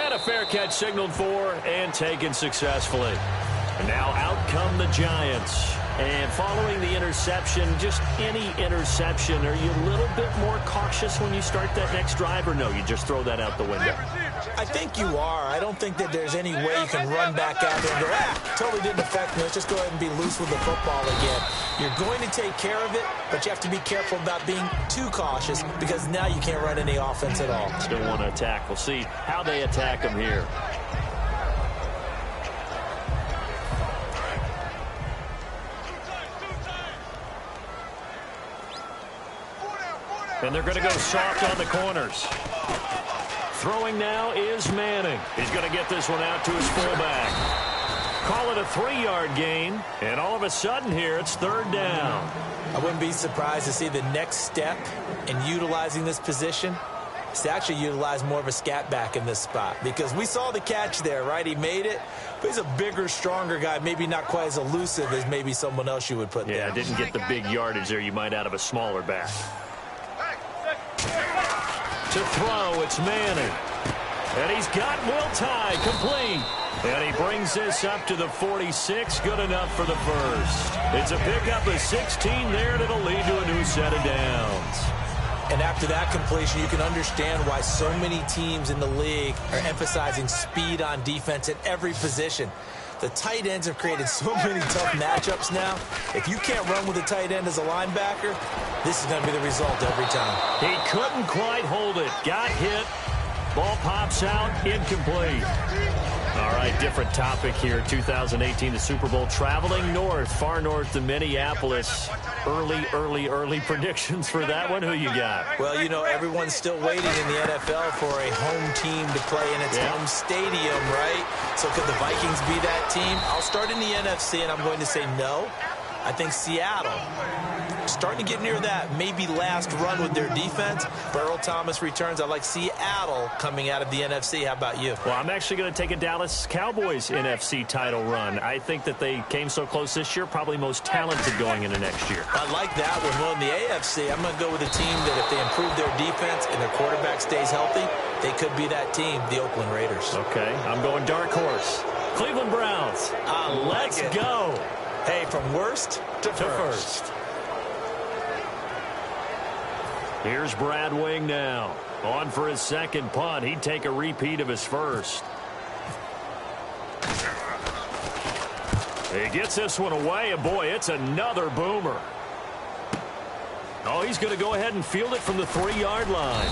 And a fair catch signaled for and taken successfully. And now out come the Giants. And following the interception, just any interception, are you a little bit more cautious when you start that next drive, or no, you just throw that out the window? I think you are. I don't think that there's any way you can run back out there and go, totally didn't affect me. Let's just go ahead and be loose with the football again. You're going to take care of it, but you have to be careful about being too cautious because now you can't run any offense at all. Still want to attack. We'll see how they attack them here. And they're going to go soft on the corners. Throwing now is Manning. He's going to get this one out to his fullback. Call it a 3-yard gain. And all of a sudden here, it's third down. I wouldn't be surprised to see the next step in utilizing this position is to actually utilize more of a scat back in this spot. Because we saw the catch there, right? He made it. But he's a bigger, stronger guy. Maybe not quite as elusive as maybe someone else you would put there. Yeah, didn't get the big yardage there you might out of a smaller back. To throw, it's Manning. And he's got Will Tye complete. And he brings this up to the 46. Good enough for the first. It's a pickup of 16 there, and it'll lead to a new set of downs. And after that completion, you can understand why so many teams in the league are emphasizing speed on defense at every position. The tight ends have created so many tough matchups now. If you can't run with a tight end as a linebacker, this is going to be the result every time. He couldn't quite hold it. Got hit. Ball pops out. Incomplete. All right, different topic here. 2018, the Super Bowl, traveling north, far north to Minneapolis. Early predictions for that one. Who you got? Well, you know, everyone's still waiting in the NFL for a home team to play in its home stadium, right? So could the Vikings be that team? I'll start in the NFC, and I'm going to say no. I think Seattle, starting to get near that maybe last run with their defense. Earl Thomas returns. I like Seattle coming out of the NFC. How about you? Well, I'm actually going to take a Dallas Cowboys NFC title run. I think that they came so close this year, probably most talented going into next year. I like that one. Well, in the AFC, I'm going to go with a team that if they improve their defense and their quarterback stays healthy, they could be that team, the Oakland Raiders. Okay, I'm going dark horse. Cleveland Browns. Let's go. Hey, from worst to first. Here's Brad Wing now. On for his second punt. He'd take a repeat of his first. He gets this one away, and boy, it's another boomer. Oh, he's going to go ahead and field it from the 3-yard line.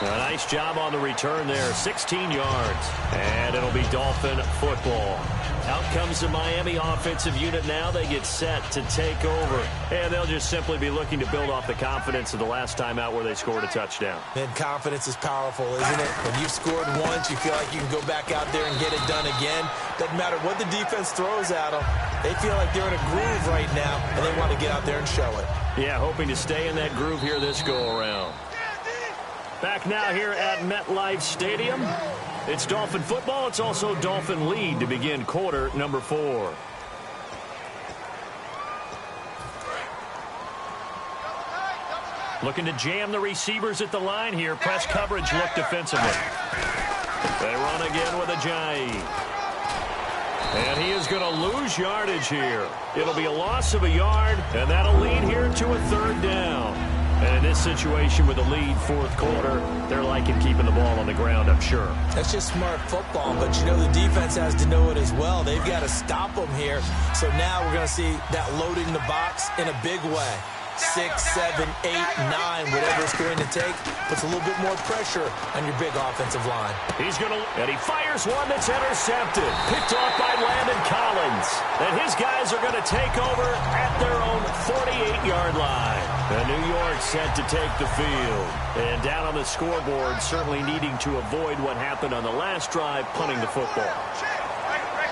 A nice job on the return there, 16 yards. And it'll be Dolphin football. Out comes the Miami offensive unit now. They get set to take over. And they'll just simply be looking to build off the confidence of the last time out where they scored a touchdown. And confidence is powerful, isn't it? When you've scored once, you feel like you can go back out there and get it done again. Doesn't matter what the defense throws at them. They feel like they're in a groove right now, and they want to get out there and show it. Yeah, hoping to stay in that groove here this go-around. Back now here at MetLife Stadium. It's Dolphin football. It's also Dolphin lead to begin quarter number 4. Looking to jam the receivers at the line here. Press coverage look defensively. They run again with Ajayi. And he is going to lose yardage here. It'll be a loss of a yard, and that'll lead here to a third down. And in this situation with a lead fourth quarter, they're liking keeping the ball on the ground, I'm sure. That's just smart football, but you know the defense has to know it as well. They've got to stop them here. So now we're going to see that loading the box in a big way. 6, 7, 8, 9, whatever it's going to take, puts a little bit more pressure on your big offensive line. He's going to, and he fires one that's intercepted. Picked off by Landon Collins. And his guys are going to take over at their own 48-yard line. And New York set to take the field. And down on the scoreboard, certainly needing to avoid what happened on the last drive, punting the football.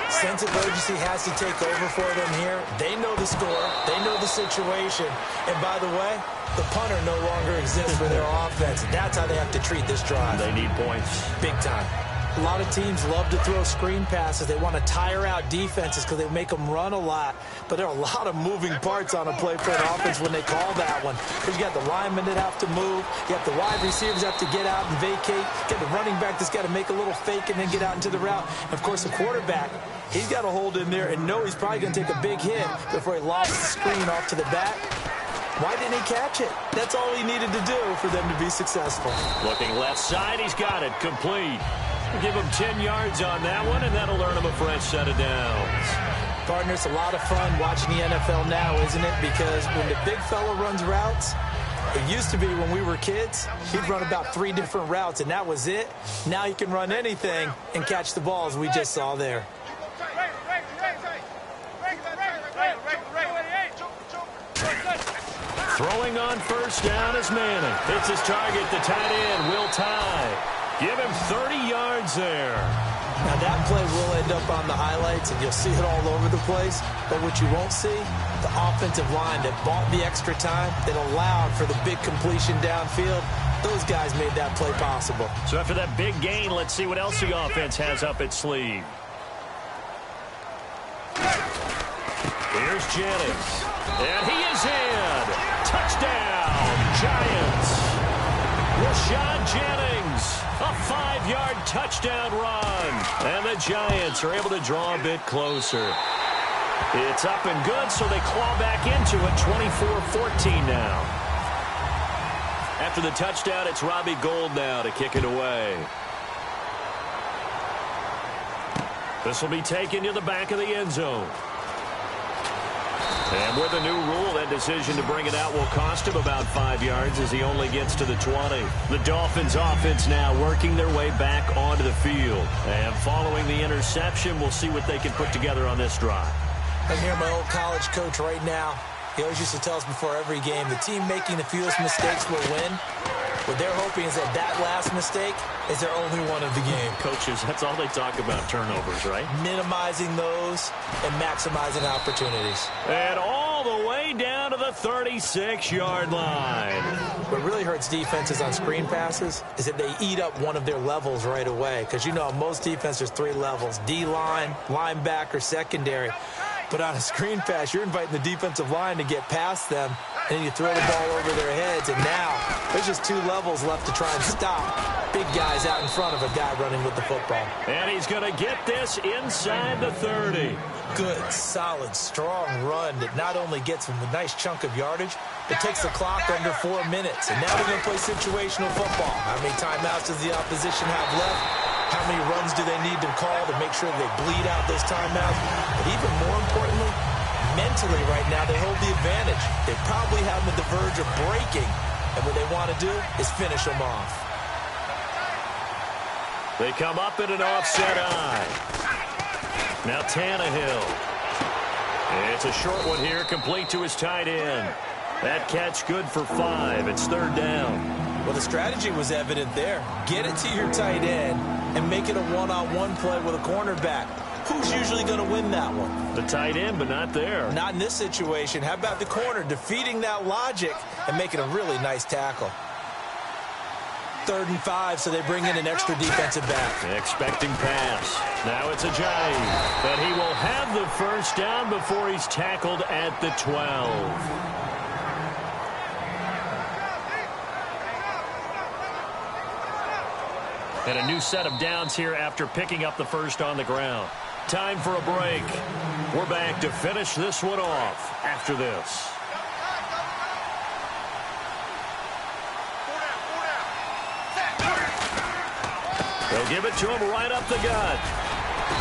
Sense of urgency has to take over for them here. They know the score. They know the situation. And by the way, the punter no longer exists for their offense. That's how they have to treat this drive. They need points. Big time. A lot of teams love to throw screen passes. They want to tire out defenses because they make them run a lot. But there are a lot of moving parts on a play for an offense when they call that one. Because you got the linemen that have to move. You got the wide receivers have to get out and vacate. You got the running back that's got to make a little fake and then get out into the route. And, of course, the quarterback, he's got to hold in there and know he's probably going to take a big hit before he lobs the screen off to the back. Why didn't he catch it? That's all he needed to do for them to be successful. Looking left side, he's got it. Complete. Give him 10 yards on that one, and that'll earn him a fresh set of downs. Partner, it's a lot of fun watching the NFL now, isn't it? Because when the big fella runs routes, it used to be when we were kids, he'd run about 3 different routes, and that was it. Now he can run anything and catch the balls we just saw there. Throwing on first down is Manning. Hits his target, the tight end, Will Tye. Give him 30 yards there. Now that play will end up on the highlights, and you'll see it all over the place. But what you won't see, the offensive line that bought the extra time, that allowed for the big completion downfield, those guys made that play possible. So after that big gain, let's see what else the offense has up its sleeve. Here's Jennings. And he is in. Touchdown, Giants. Rashad Jennings, a 5-yard touchdown run. And the Giants are able to draw a bit closer. It's up and good, so they claw back into it, 24-14 now. After the touchdown, it's Robbie Gould now to kick it away. This will be taken to the back of the end zone. And with the new rule, that decision to bring it out will cost him about 5 yards as he only gets to the 20. The Dolphins offense now working their way back onto the field. And following the interception, we'll see what they can put together on this drive. I hear my old college coach right now. He always used to tell us before every game, the team making the fewest mistakes will win. What they're hoping is that last mistake is their only one of the game. Coaches, that's all they talk about, turnovers, right? Minimizing those and maximizing opportunities. And all the way down to the 36-yard line. What really hurts defenses on screen passes is that they eat up one of their levels right away. Because, you know, most defense, there's 3 levels. D-line, linebacker, secondary. But on a screen pass, you're inviting the defensive line to get past them, and then you throw the ball over their heads, and now there's just 2 levels left to try and stop big guys out in front of a guy running with the football. And he's going to get this inside the 30. Good, solid, strong run that not only gets him a nice chunk of yardage, but takes the clock under 4 minutes. And now they're going to play situational football. How many timeouts does the opposition have left? How many runs do they need to call to make sure they bleed out those timeouts? But even more importantly, mentally right now, they hold the advantage. They probably have them at the verge of breaking. And what they want to do is finish them off. They come up in an offset eye. Now Tannehill. It's a short one here, complete to his tight end. That catch good for 5. It's 3rd down. Well, the strategy was evident there. Get it to your tight end and make it a one-on-one play with a cornerback. Who's usually going to win that one? The tight end, but not there. Not in this situation. How about the corner defeating that logic and making a really nice tackle? 3rd and 5, so they bring in an extra defensive back. Expecting pass. Now it's Ajayi. But he will have the first down before he's tackled at the 12. And a new set of downs here after picking up the first on the ground. Time for a break. We're back to finish this one off after this. They'll give it to him right up the gut.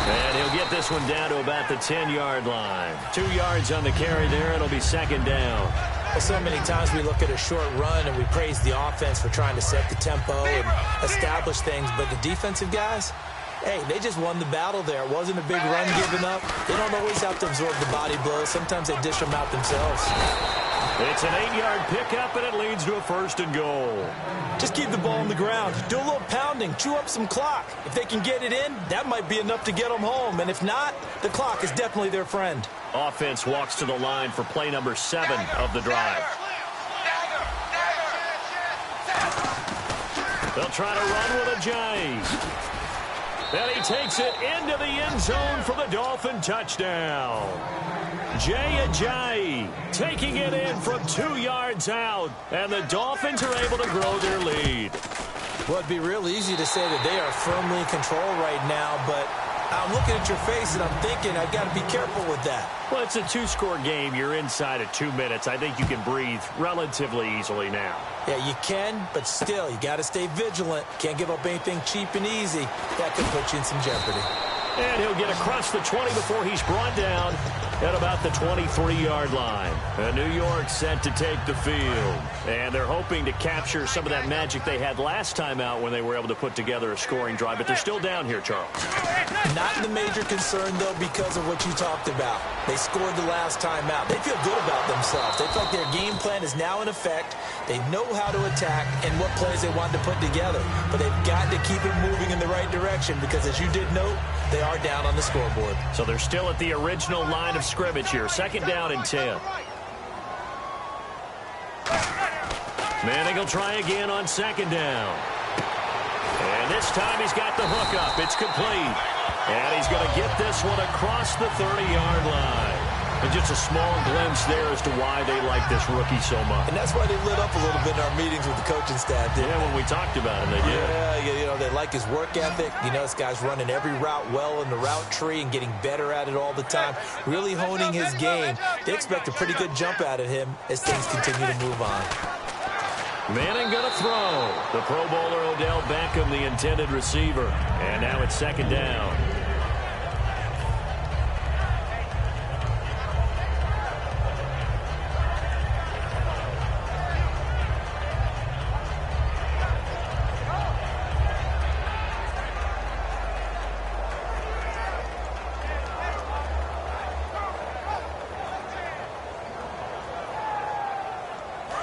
And he'll get this one down to about the 10-yard line. 2 yards on the carry there. It'll be 2nd down. Well, so many times we look at a short run and we praise the offense for trying to set the tempo and establish things. But the defensive guys, hey, they just won the battle there. It wasn't a big run given up. They don't always have to absorb the body blows. Sometimes they dish them out themselves. It's an 8-yard pickup, and it leads to a 1st and goal. Just keep the ball on the ground. Do a little pounding. Chew up some clock. If they can get it in, that might be enough to get them home. And if not, the clock is definitely their friend. Offense walks to the line for play number 7 of the drive. They'll try to run with Ajayi. And he takes it into the end zone for the Dolphin touchdown. Jay Ajayi taking it in from 2 yards out. And the Dolphins are able to grow their lead. Well, it'd be real easy to say that they are firmly in control right now, but I'm looking at your face and I'm thinking I've got to be careful with that. Well, it's a 2-score game. You're inside of 2 minutes. I think you can breathe relatively easily now. Yeah, you can, but still, you got to stay vigilant. Can't give up anything cheap and easy. That could put you in some jeopardy. And he'll get across the 20 before he's brought down at about the 23-yard line. And New York set to take the field. And they're hoping to capture some of that magic they had last time out when they were able to put together a scoring drive. But they're still down here, Charles. Not the major concern, though, because of what you talked about. They scored the last time out. They feel good about themselves. They feel like their game plan is now in effect. They know how to attack and what plays they want to put together. But they've got to keep it moving in the right direction because, as you did note, they are down on the scoreboard. So they're still at the original line of scrimmage here. 2nd down and 10. Manning will try again on 2nd down. And this time he's got the hook up. It's complete. And he's going to get this one across the 30-yard line. And just a small glimpse there as to why they like this rookie so much. And that's why they lit up a little bit in our meetings with the coaching staff. Yeah, when we talked about him, they did. Yeah, you know, they like his work ethic. You know, this guy's running every route well in the route tree and getting better at it all the time, really honing his game. They expect a pretty good jump out of him as things continue to move on. Manning going to throw. The Pro Bowler Odell Beckham, the intended receiver. And now it's 2nd down.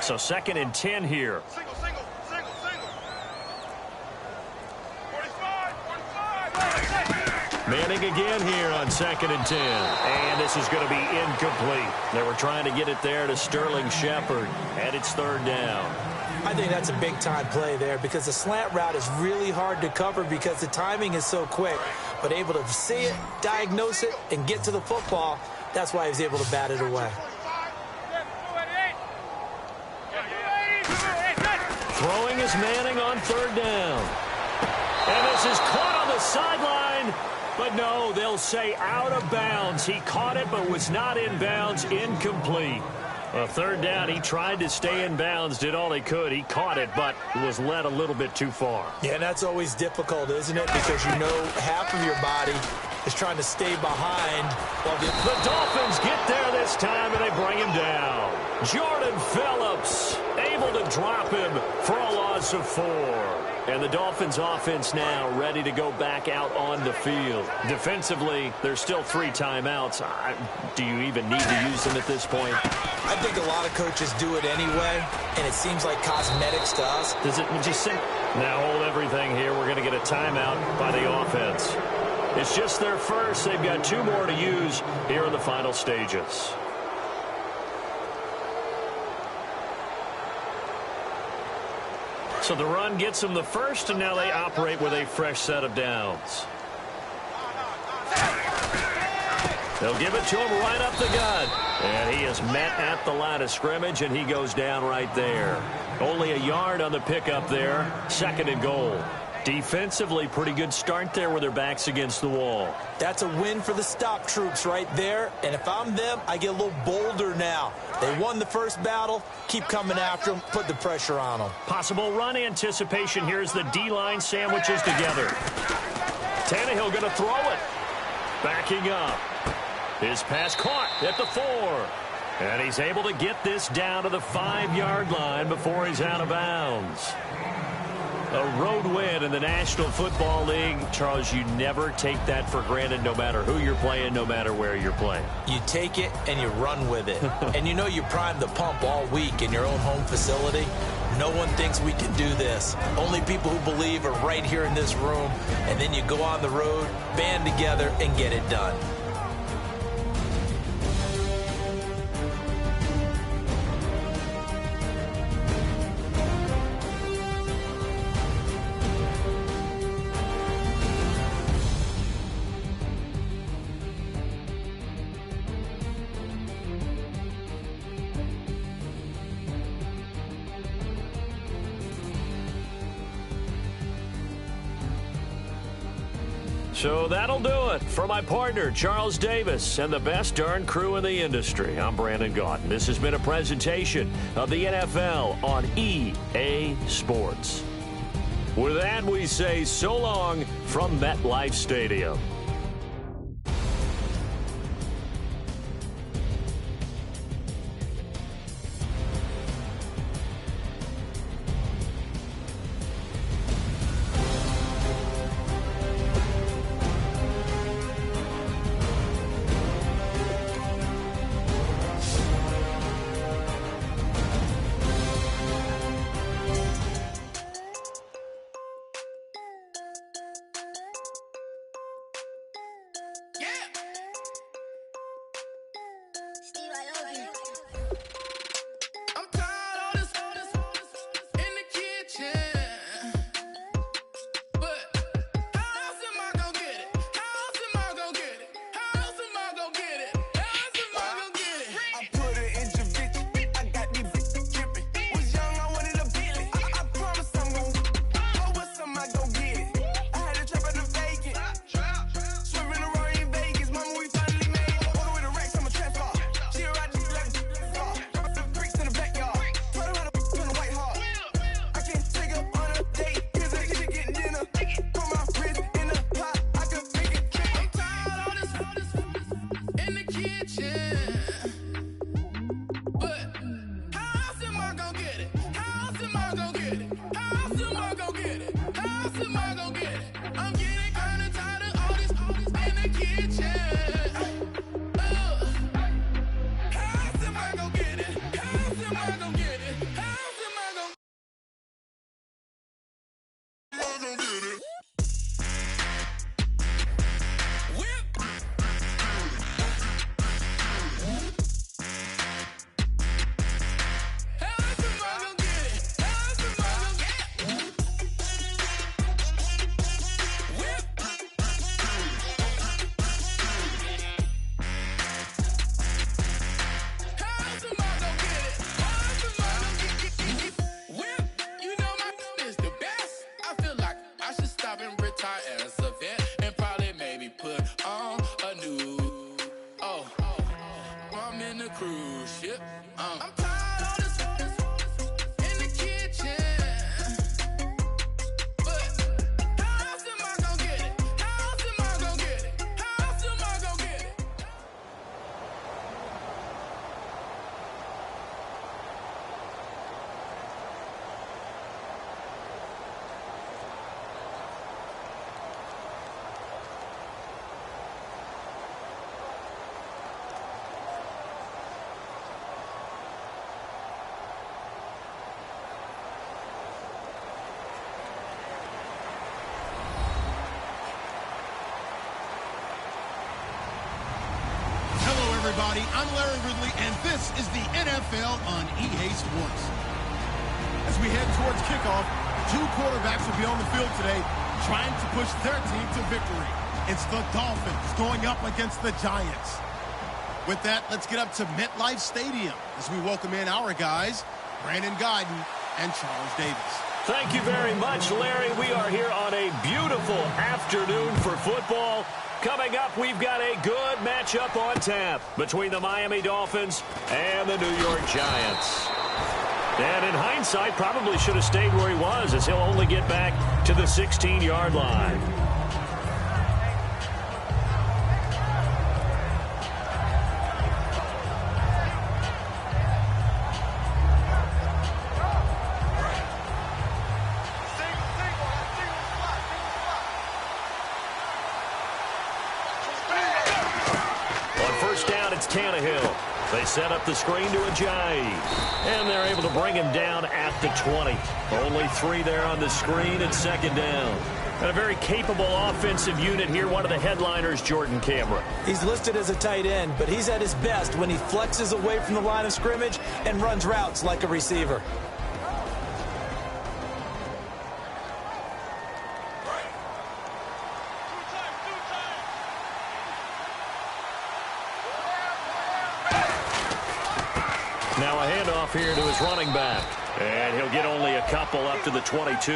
So 2nd and 10 here. Single. 45. Manning again here on 2nd and 10. And this is going to be incomplete. They were trying to get it there to Sterling Shepard. And it's 3rd down. I think that's a big-time play there because the slant route is really hard to cover because the timing is so quick. But able to see it, diagnose it, and get to the football, that's why he was able to bat it away. Throwing is Manning on 3rd down. And this is caught on the sideline. But no, they'll say out of bounds. He caught it but was not in bounds. Incomplete. 3rd down, he tried to stay in bounds, did all he could. He caught it but was led a little bit too far. Yeah, and that's always difficult, isn't it? Because you know half of your body is trying to stay behind. Well, the Dolphins get there this time and they bring him down. Jordan Phillips able to drop him for a loss of 4. And the Dolphins offense now ready to go back out on the field. Defensively, there's still 3 timeouts. Do you even need to use them at this point? I think a lot of coaches do it anyway, and it seems like cosmetics to us. Does it just now hold everything here? We're going to get a timeout by the offense. It's just their first. They've got 2 more to use here in the final stages. So the run gets them the first, and now they operate with a fresh set of downs. They'll give it to him right up the gut. And he is met at the line of scrimmage, and he goes down right there. Only a yard on the pickup there. 2nd and goal. Defensively, pretty good start there with their backs against the wall. That's a win for the stop troops right there. And if I'm them, I get a little bolder now. They won the first battle. Keep coming after them. Put the pressure on them. Possible run anticipation here as the D-line sandwiches together. Tannehill going to throw it. Backing up. His pass caught at the 4. And he's able to get this down to the 5-yard line before he's out of bounds. A road win in the National Football League. Charles, you never take that for granted no matter who you're playing, no matter where you're playing. You take it and you run with it. And you know you primed the pump all week in your own home facility. No one thinks we can do this. Only people who believe are right here in this room. And then you go on the road, band together, and get it done. So that'll do it. For my partner, Charles Davis, and the best darn crew in the industry, I'm Brandon Gaudin. This has been a presentation of the NFL on EA Sports. With that, we say so long from MetLife Stadium. Everybody, I'm Larry Ridley, and this is the NFL on EA Sports. As we head towards kickoff, two quarterbacks will be on the field today trying to push their team to victory. It's the Dolphins going up against the Giants. With that, let's get up to MetLife Stadium as we welcome in our guys, Brandon Gaudin and Charles Davis. Thank you very much, Larry. We are here on a beautiful afternoon for football. Coming up, we've got a good matchup on tap between the Miami Dolphins and the New York Giants. And in hindsight, probably should have stayed where he was, as he'll only get back to the 16-yard line. They set up the screen to Ajayi, and they're able to bring him down at the 20. Only 3 there on the screen and second down. And a very capable offensive unit here. One of the headliners, Jordan Cameron. He's listed as a tight end, but he's at his best when he flexes away from the line of scrimmage and runs routes like a receiver. Now a handoff here to his running back. And he'll get only a couple up to the 22.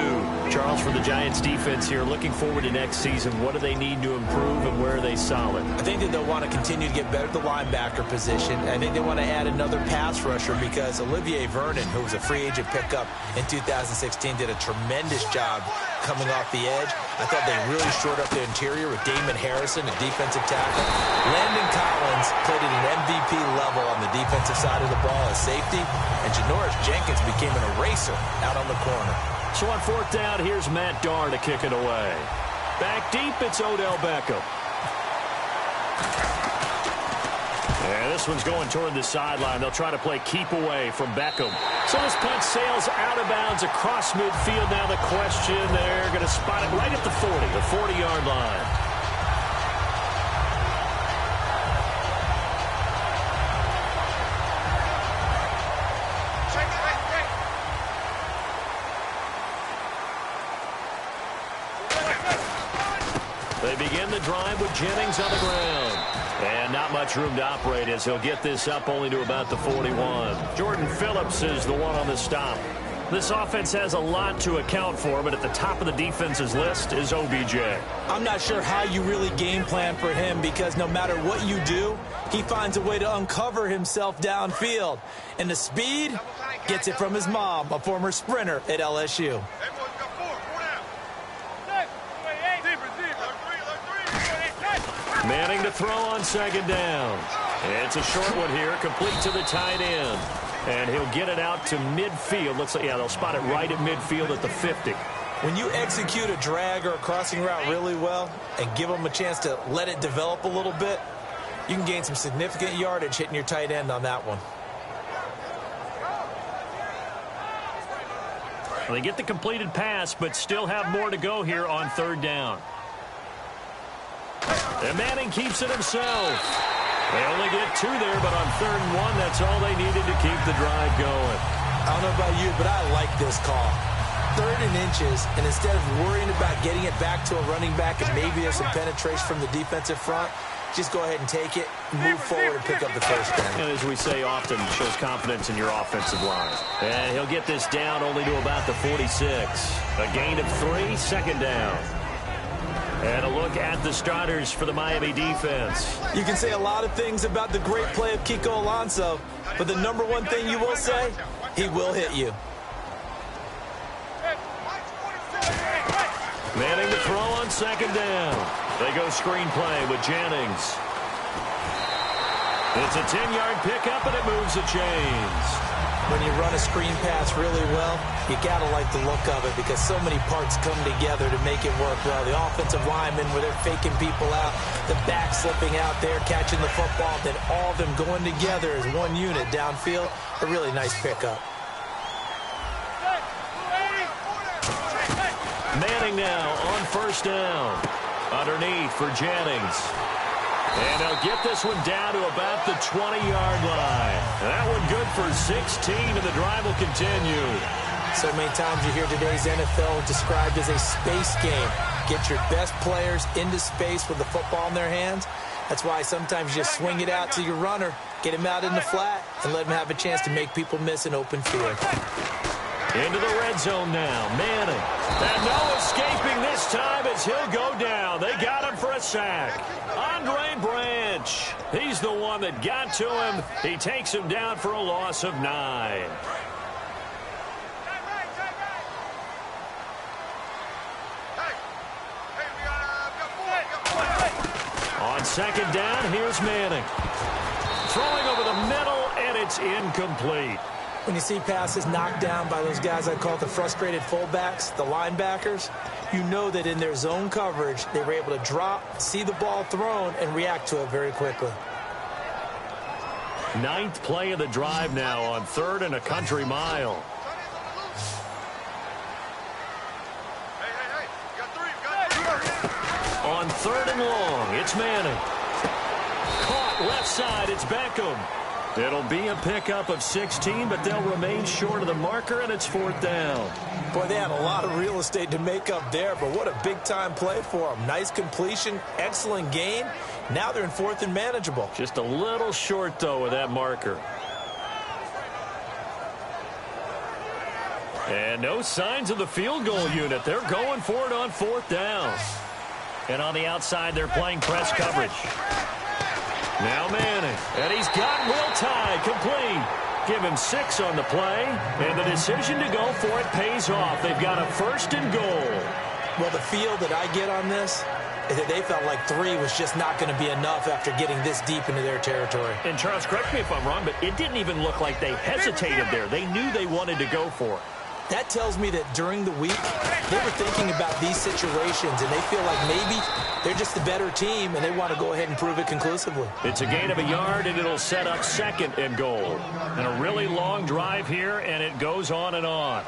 Charles, for the Giants defense here, looking forward to next season, what do they need to improve and where are they solid? I think that they'll want to continue to get better at the linebacker position. I think they want to add another pass rusher because Olivier Vernon, who was a free agent pickup in 2016, did a tremendous job coming off the edge. I thought they really shored up the interior with Damon Harrison, a defensive tackle. Landon Collins played at an MVP level on the defensive side of the ball as safety, and Janoris Jenkins became an eraser out on the corner. So on fourth down, here's Matt Darr to kick it away. Back deep, it's Odell Beckham. And this one's going toward the sideline. They'll try to play keep away from Beckham. So this punt sails out of bounds across midfield. Now the question, they're going to spot it right at the 40, the 40-yard line. They begin the drive with Jennings on the ground. And not much room to operate as he'll get this up only to about the 41. Jordan Phillips is the one on the stop. This offense has a lot to account for, but at the top of the defense's list is OBJ. I'm not sure how you really game plan for him because no matter what you do, he finds a way to uncover himself downfield. And the speed gets it from his mom, a former sprinter at LSU. Manning to throw on second down. It's a short one here, complete to the tight end. And he'll get it out to midfield. Looks like, yeah, they'll spot it right at midfield at the 50. When you execute a drag or a crossing route really well and give them a chance to let it develop a little bit, you can gain some significant yardage hitting your tight end on that one. Well, they get the completed pass, but still have more to go here on third down. And Manning keeps it himself. They only get two there, but on third and one, that's all they needed to keep the drive going. I don't know about you, but I like this call. 3rd and inches, and instead of worrying about getting it back to a running back and maybe there's some penetration from the defensive front, just go ahead and take it, move forward, and pick up the first down. And as we say often, shows confidence in your offensive line. And he'll get this down only to about the 46. A gain of 3, second down. And a look at the starters for the Miami defense. You can say a lot of things about the great play of Kiko Alonso, but the number one thing you will say, he will hit you. Manning to throw on second down. They go screen play with Jennings. It's a 10-yard pickup, and it moves the chains. When you run a screen pass really well, you got to like the look of it because so many parts come together to make it work well. The offensive linemen, where they're faking people out, the back slipping out there, catching the football, then all of them going together as one unit downfield. A really nice pickup. Manning now on first down. Underneath for Jennings. And they'll get this one down to about the 20-yard line. That one good for 16, and the drive will continue. So many times you hear today's NFL described as a space game. Get your best players into space with the football in their hands. That's why sometimes you just swing it out to your runner, get him out in the flat, and let him have a chance to make people miss an open field. Into the red zone now. Manning. And no escaping this time as he'll go down. They got him for a sack. Andre Branch. He's the one that got to him. He takes him down for a loss of 9. On second down, here's Manning. Throwing over the middle, and it's incomplete. When you see passes knocked down by those guys I call the frustrated fullbacks, the linebackers, you know that in their zone coverage, they were able to drop, see the ball thrown, and react to it very quickly. 9th play of the drive now on 3rd and a country mile. On 3rd and long, it's Manning. Caught left side, it's Beckham. It'll be a pickup of 16, but they'll remain short of the marker, and it's 4th down. Boy, they had a lot of real estate to make up there, but what a big-time play for them. Nice completion, excellent gain. Now they're in 4th and manageable. Just a little short, though, with that marker. And no signs of the field goal unit. They're going for it on 4th down. And on the outside, they're playing press coverage. Now Manning. And he's got Will Tye complete. Give him 6 on the play. And the decision to go for it pays off. They've got a 1st and goal. Well, the feel that I get on this is that they felt like 3 was just not going to be enough after getting this deep into their territory. And Charles, correct me if I'm wrong, but it didn't even look like they hesitated there. They knew they wanted to go for it. That tells me that during the week, they were thinking about these situations, and they feel like maybe they're just the better team, and they want to go ahead and prove it conclusively. It's a gain of a yard, and it'll set up 2nd and goal. And a really long drive here, and it goes on and on.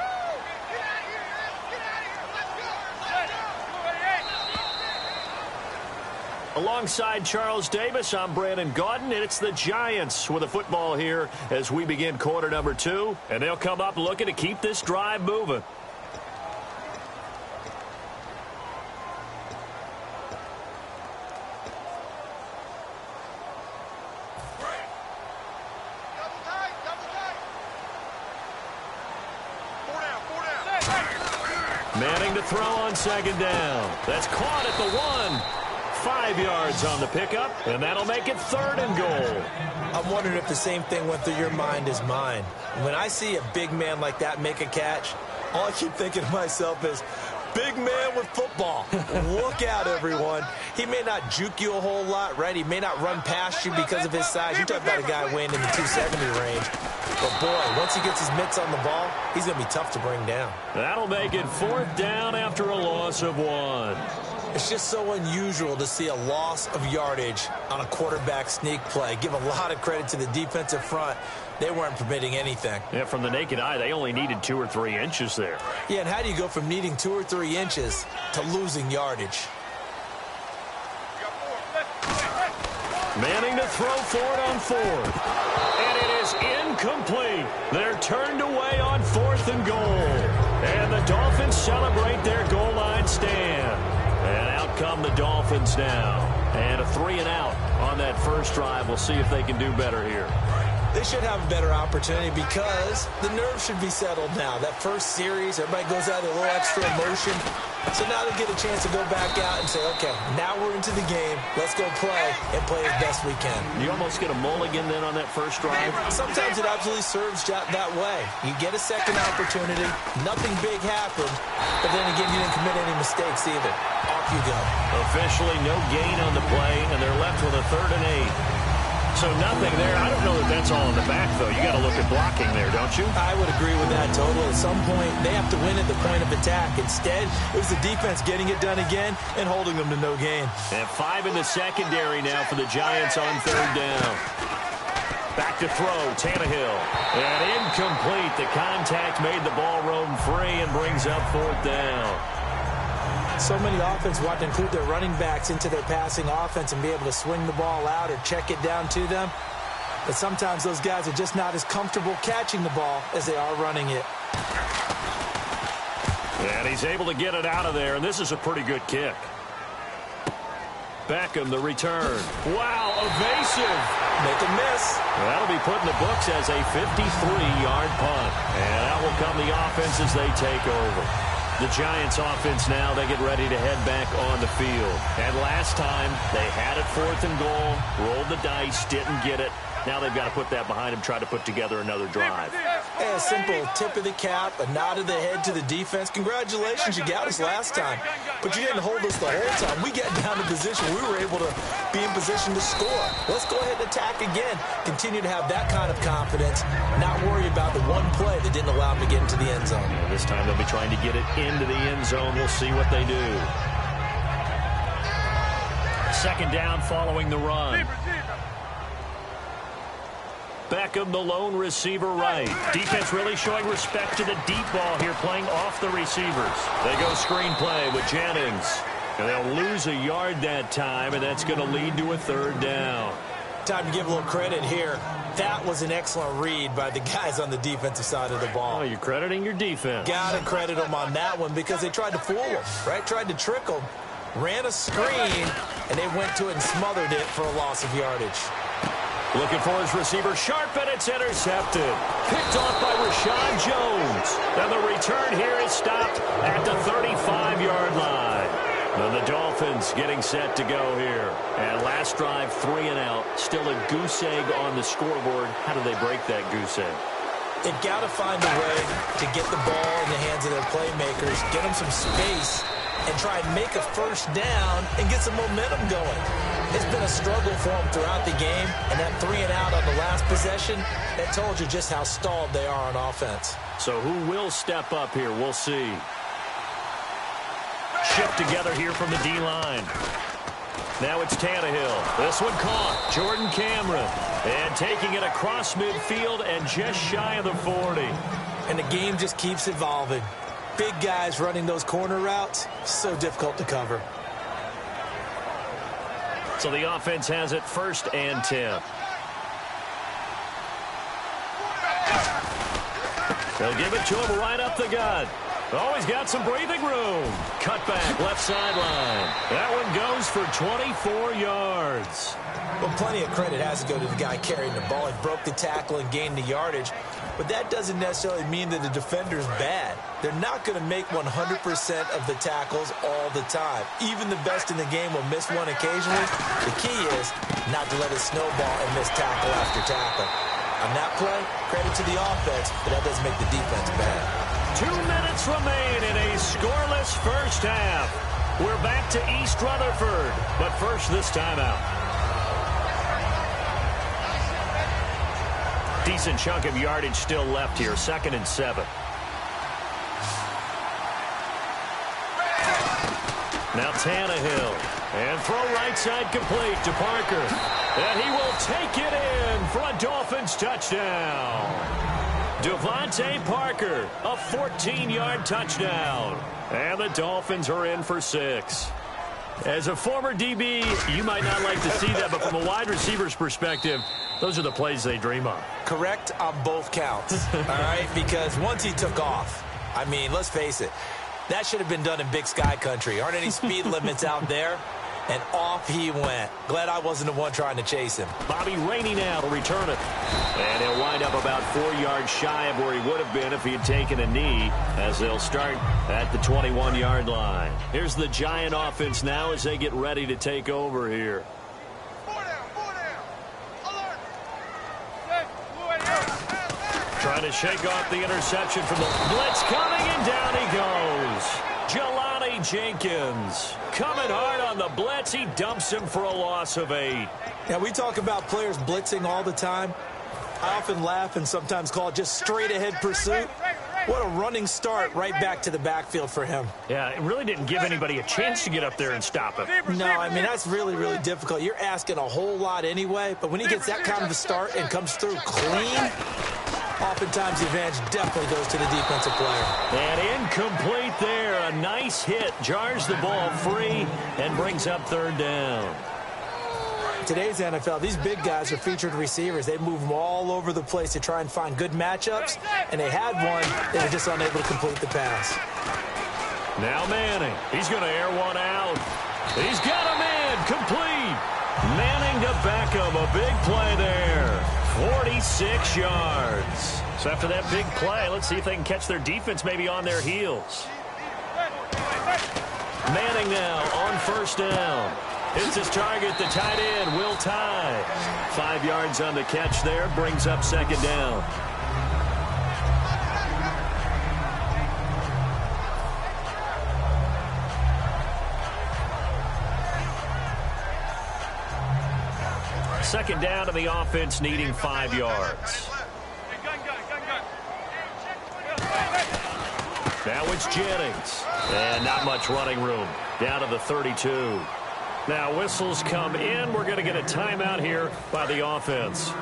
Alongside Charles Davis, I'm Brandon Gaudin, and it's the Giants with the football here as we begin quarter number 2. And they'll come up looking to keep this drive moving. Manning to throw on 2nd down. That's caught at the 1. 5 yards on the pickup, and that'll make it 3rd and goal. I'm wondering if the same thing went through your mind as mine. When I see a big man like that make a catch, all I keep thinking to myself is, big man with football. Look out, everyone. He may not juke you a whole lot, right? He may not run past you because of his size. You talk about a guy weighing in the 270 range. But, boy, once he gets his mitts on the ball, he's going to be tough to bring down. That'll make it 4th down after a loss of 1. It's just so unusual to see a loss of yardage on a quarterback sneak play. Give a lot of credit to the defensive front. They weren't permitting anything. Yeah, from the naked eye, they only needed 2 or 3 inches there. Yeah, and how do you go from needing 2 or 3 inches to losing yardage? Manning to throw for it on 4th. And it is incomplete. They're turned away on 4th and goal. And the Dolphins celebrate their goal line stand. And out come the Dolphins now. And a 3 and out on that first drive. We'll see if they can do better here. They should have a better opportunity because the nerves should be settled now. That first series, everybody goes out with a little extra emotion. So now they get a chance to go back out and say, okay, now we're into the game. Let's go play and play as best we can. You almost get a mulligan then on that first drive? Sometimes it absolutely serves that way. You get a second opportunity. Nothing big happened. But then again, you didn't commit any mistakes either. Off you go. Officially no gain on the play, and they're left with a 3rd and 8. So nothing there. I don't know that that's all in the back, though. You got to look at blocking there, don't you? I would agree with that totally. At some point, they have to win at the point of attack. Instead, it was the defense getting it done again and holding them to no gain. And 5 in the secondary now for the Giants on 3rd down. Back to throw, Tannehill. And incomplete. The contact made the ball roam free and brings up 4th down. So many offenses want to include their running backs into their passing offense and be able to swing the ball out or check it down to them. But sometimes those guys are just not as comfortable catching the ball as they are running it. And he's able to get it out of there, and this is a pretty good kick. Beckham, the return. Wow, evasive. Make a miss. That'll be put in the books as a 53-yard punt. And that will come the offense as they take over. The Giants offense now, they get ready to head back on the field. And last time, they had it 4th and goal, rolled the dice, didn't get it. Now they've got to put that behind them, try to put together another drive. Hey, a simple tip of the cap, a nod of the head to the defense. Congratulations, you got us last time. But you didn't hold us the whole time. We got down to position. We were able to be in position to score. Let's go ahead and attack again. Continue to have that kind of confidence. Not worry about the one play that didn't allow them to get into the end zone. This time they'll be trying to get it into the end zone. We'll see what they do. 2nd down following the run. Beckham, the lone receiver right. Defense really showing respect to the deep ball here, playing off the receivers. They go screen play with Jennings. And they'll lose a yard that time, and that's going to lead to a 3rd down. Time to give a little credit here. That was an excellent read by the guys on the defensive side of the ball. Oh, you're crediting your defense. Got to credit them on that one because they tried to fool them, right? Tried to trick them. Ran a screen, and they went to it and smothered it for a loss of yardage. Looking for his receiver, sharp, and it's intercepted. Picked off by Rashad Jones. And the return here is stopped at the 35-yard line. And the Dolphins getting set to go here. And last drive, 3 and out. Still a goose egg on the scoreboard. How do they break that goose egg? They've got to find a way to get the ball in the hands of their playmakers, get them some space, and try and make a first down and get some momentum going. It's been a struggle for them throughout the game, and that 3 and out on the last possession, that told you just how stalled they are on offense. So who will step up here? We'll see. Shift together here from the D-line. Now it's Tannehill. This one caught. Jordan Cameron. And taking it across midfield and just shy of the 40. And the game just keeps evolving. Big guys running those corner routes, so difficult to cover. So the offense has it 1st and 10. They'll give it to him right up the gut. Oh, he's got some breathing room. Cut back, left sideline. That one goes for 24 yards. Well, plenty of credit has to go to the guy carrying the ball. He broke the tackle and gained the yardage. But that doesn't necessarily mean that the defender's bad. They're not going to make 100% of the tackles all the time. Even the best in the game will miss one occasionally. The key is not to let it snowball and miss tackle after tackle. On that play, credit to the offense, but that doesn't make the defense bad. 2 minutes remain in a scoreless first half. We're back to East Rutherford, but first this timeout. Decent chunk of yardage still left here, 2nd and 7. Now Tannehill, and throw right side complete to Parker. And he will take it in for a Dolphins touchdown. Devontae Parker, a 14-yard touchdown. And the Dolphins are in for 6. As a former DB, you might not like to see that, but from a wide receiver's perspective, those are the plays they dream of. Correct on both counts, all right? Because once he took off, I mean, let's face it, that should have been done in Big Sky country. Aren't any speed limits out there? And off he went. Glad I wasn't the one trying to chase him. Bobby Rainey now to return it. And he'll wind up about 4 yards shy of where he would have been if he had taken a knee, as they'll start at the 21-yard line. Here's the Giant offense now as they get ready to take over here. Trying to shake off the interception from the blitz coming, and down he goes. Jelani Jenkins coming hard on the blitz. He dumps him for a loss of 8. Now, we talk about players blitzing all the time. I often laugh and sometimes call it just straight-ahead pursuit. What a running start right back to the backfield for him. Yeah, it really didn't give anybody a chance to get up there and stop him. No, I mean, that's really, really difficult. You're asking a whole lot anyway, but when he gets that kind of a start and comes through clean, oftentimes the advantage definitely goes to the defensive player. And incomplete there. A nice hit. Jars the ball free and brings up 3rd down. Today's NFL, these big guys are featured receivers. They move them all over the place to try and find good matchups, and they had one. They were just unable to complete the pass. Now Manning. He's going to air one out. He's got a man. Complete. Manning to Beckham. A big play there. 46 yards. So after that big play, let's see if they can catch their defense maybe on their heels. Manning now on 1st down. It's his target, the tight end, Will Tye. 5 yards on the catch there, brings up 2nd down. Second down, and the offense needing 5 yards. Now it's Jennings. And not much running room. Down to the 32. Now whistles come in. We're going to get a timeout here by the offense.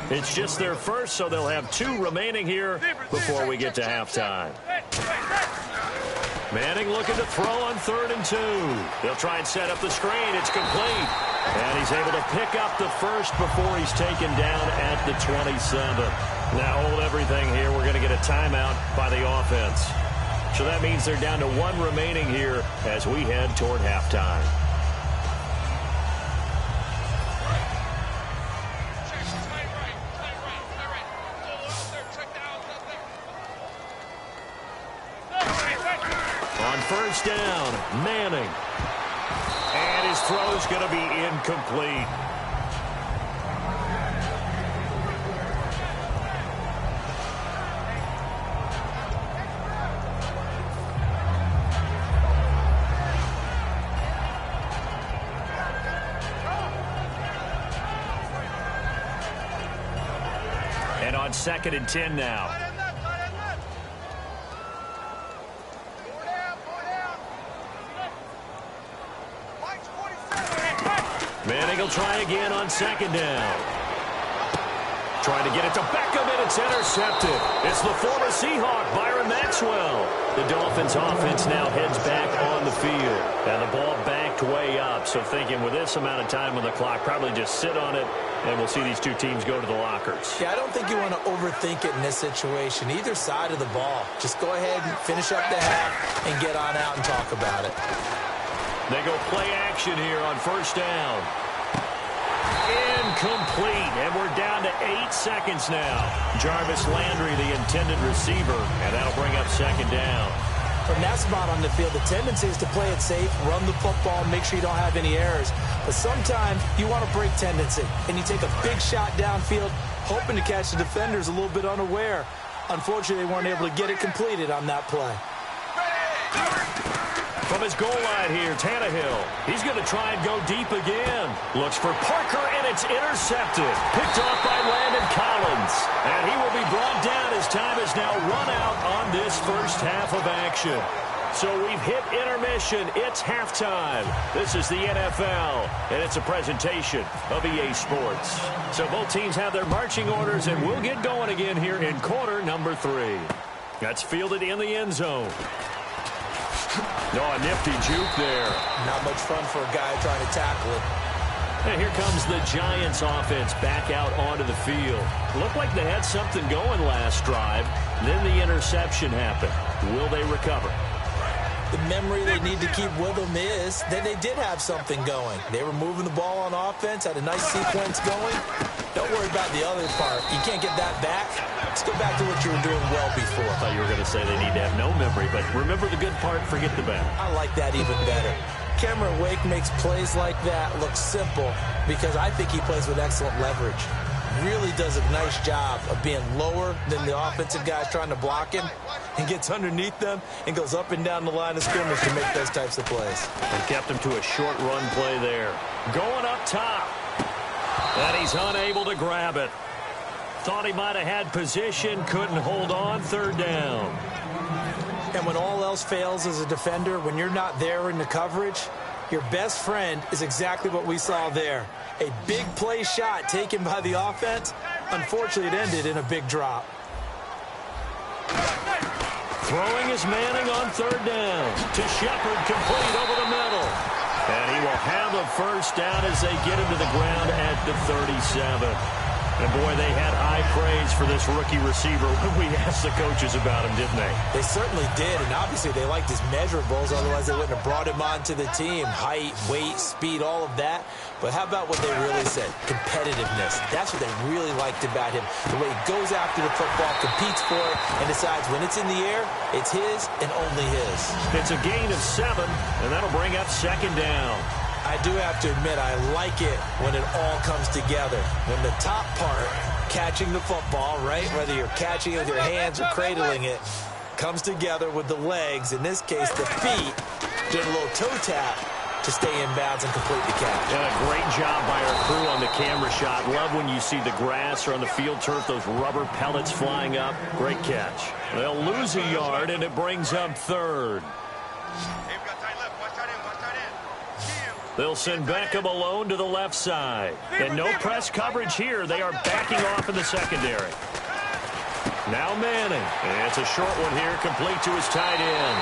It's just their first, so they'll have 2 remaining here before we get to halftime. Manning looking to throw on 3rd and 2. They'll try and set up the screen. It's complete. And he's able to pick up the first before he's taken down at the 27. Now hold everything here. We're going to get a timeout by the offense. So that means they're down to 1 remaining here as we head toward halftime. first down. Manning. And his throw's going to be incomplete. And on 2nd and 10 now. Manning will try again on 2nd down. Trying to get it to Beckham, and it's intercepted. It's the former Seahawk, Byron Maxwell. The Dolphins offense now heads back on the field. And the ball backed way up. So thinking with this amount of time on the clock, probably just sit on it, and we'll see these two teams go to the lockers. Yeah, I don't think you want to overthink it in this situation. Either side of the ball. Just go ahead and finish up the half and get on out and talk about it. They go play action here on first down. Incomplete, and we're down to 8 seconds now. Jarvis Landry, the intended receiver, and that'll bring up 2nd down. From that spot on the field, the tendency is to play it safe, run the football, and make sure you don't have any errors. But sometimes you want to break tendency, and you take a big shot downfield, hoping to catch the defenders a little bit unaware. Unfortunately, they weren't able to get it completed on that play. From his goal line here, Tannehill. He's going to try and go deep again. Looks for Parker, and it's intercepted. Picked off by Landon Collins. And he will be brought down as time is now run out on this first half of action. So we've hit intermission. It's halftime. This is the NFL, and it's a presentation of EA Sports. So both teams have their marching orders, and we'll get going again here in quarter number 3. That's fielded in the end zone. A nifty juke there. Not much fun for a guy trying to tackle it. And here comes the Giants offense back out onto the field. Looked like they had something going last drive. Then the interception happened. Will they recover? The memory they need to keep with them is that they did have something going. They were moving the ball on offense, had a nice sequence going. Don't worry about the other part. You can't get that back. Let's go back to what you were doing well before. I thought you were going to say they need to have no memory, but remember the good part, forget the bad. I like that even better. Cameron Wake makes plays like that look simple because I think he plays with excellent leverage. Really does a nice job of being lower than the offensive guys trying to block him and gets underneath them and goes up and down the line of scrimmage to make those types of plays. And kept him to a short run play there. Going up top. And he's unable to grab it. Thought he might have had position, couldn't hold on, 3rd down. And when all else fails as a defender, when you're not there in the coverage, your best friend is exactly what we saw there. A big play shot taken by the offense. Unfortunately, it ended in a big drop. Throwing is Manning on 3rd down. To Shepard, complete over the middle. And he will have a first down as they get him to the ground at the 37. And, boy, they had high praise for this rookie receiver when we asked the coaches about him, didn't they? They certainly did, and obviously they liked his measurables. Otherwise, they wouldn't have brought him onto the team. Height, weight, speed, all of that. But how about what they really said? Competitiveness. That's what they really liked about him. The way he goes after the football, competes for it, and decides when it's in the air, it's his and only his. It's a gain of 7, and that'll bring up 2nd down. I do have to admit, I like it when it all comes together. When the top part, catching the football, right, whether you're catching it with your hands or cradling it, comes together with the legs, in this case the feet, doing a little toe tap to stay in bounds and complete the catch. And a great job by our crew on the camera shot. Love when you see the grass or on the field turf, those rubber pellets flying up. Great catch. They'll lose a yard, and it brings up 3rd. They'll send Beckham alone to the left side. And no press coverage here. They are backing off in the secondary. Now Manning. And it's a short one here, complete to his tight end.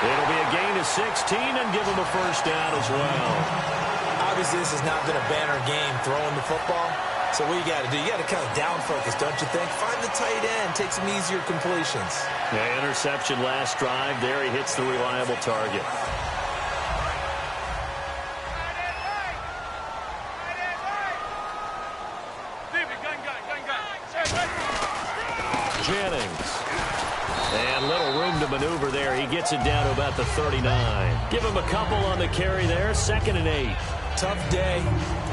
It'll be a gain of 16 and give him a first down as well. Obviously, this has not been a banner game throwing the football. So what you got to do, you got to kind of down focus, don't you think? Find the tight end, take some easier completions. Yeah, interception last drive. There he hits the reliable target. Jennings. And little room to the maneuver there. He gets it down to about the 39. Give him a couple on the carry there. 2nd and 8. Tough day,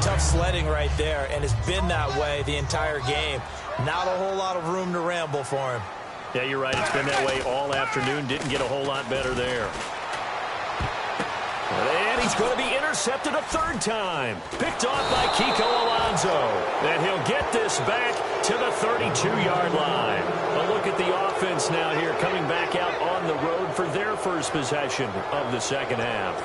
tough sledding right there, and it's been that way the entire game. Not a whole lot of room to ramble for him. Yeah, you're right. It's been that way all afternoon. Didn't get a whole lot better there. And he's going to be intercepted a 3rd time. Picked off by Kiko Alonso. And he'll get this back to the 32-yard line. A look at the offense now here, coming back out on the road for their first possession of the second half.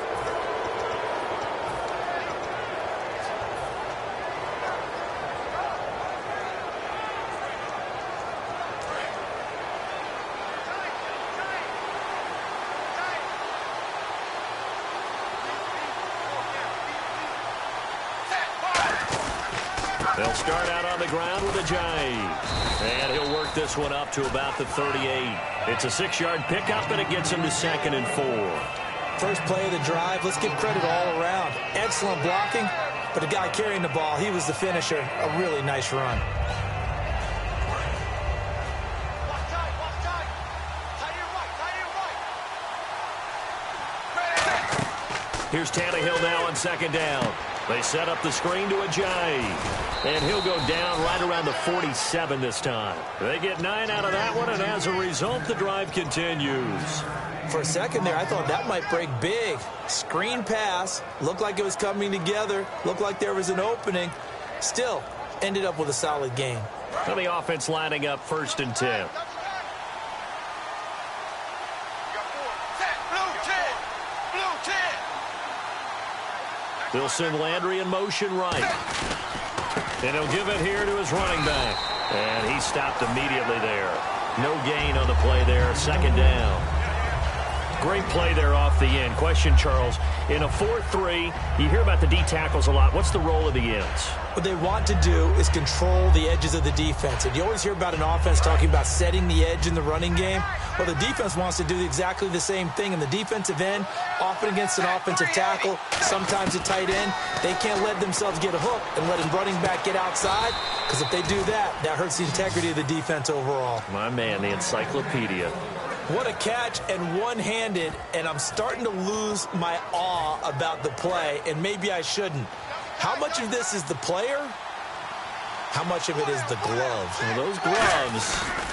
They'll start out on the ground with a jive. And he'll work this one up to about the 38. It's a 6-yard pickup, and it gets him to 2nd and 4. First play of the drive, let's give credit all around. Excellent blocking, but the guy carrying the ball, he was the finisher. A really nice run. Here's Tannehill now on 2nd down. They set up the screen to Ajayi. And he'll go down right around the 47 this time. They get 9 out of that one, and as a result, the drive continues. For a second there, I thought that might break big. Screen pass. Looked like it was coming together. Looked like there was an opening. Still, ended up with a solid game. So the offense lining up 1st and 10. They'll send Landry in motion right. And he'll give it here to his running back. And he stopped immediately there. No gain on the play there. 2nd down. Great play there off the end. Question, Charles, in a 4-3, you hear about the D tackles a lot. What's the role of the ends? What they want to do is control the edges of the defense. And you always hear about an offense talking about setting the edge in the running game. Well, the defense wants to do exactly the same thing. In the defensive end, often against an offensive tackle, sometimes a tight end, they can't let themselves get a hook and let a running back get outside, because if they do that, that hurts the integrity of the defense overall. My man, the encyclopedia. What a catch, and one-handed, and I'm starting to lose my awe about the play, and maybe I shouldn't. How much of this is the player? How much of it is the gloves? Well, those gloves,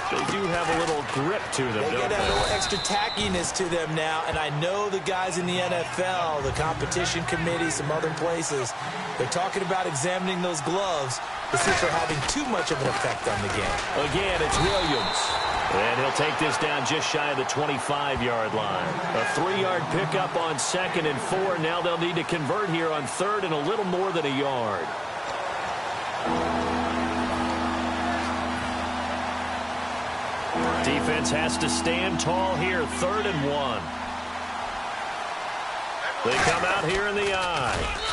they do have a little grip to them, they don't get a they? little extra tackiness to them now, and I know the guys in the NFL, the competition committee, some other places, they're talking about examining those gloves to see if they're having too much of an effect on the game. Again, it's Williams. And he'll take this down just shy of the 25-yard line. A 3-yard pickup on 2nd and 4. Now they'll need to convert here on 3rd and a little more than a yard. Defense has to stand tall here. 3rd and 1. They come out here in the eye.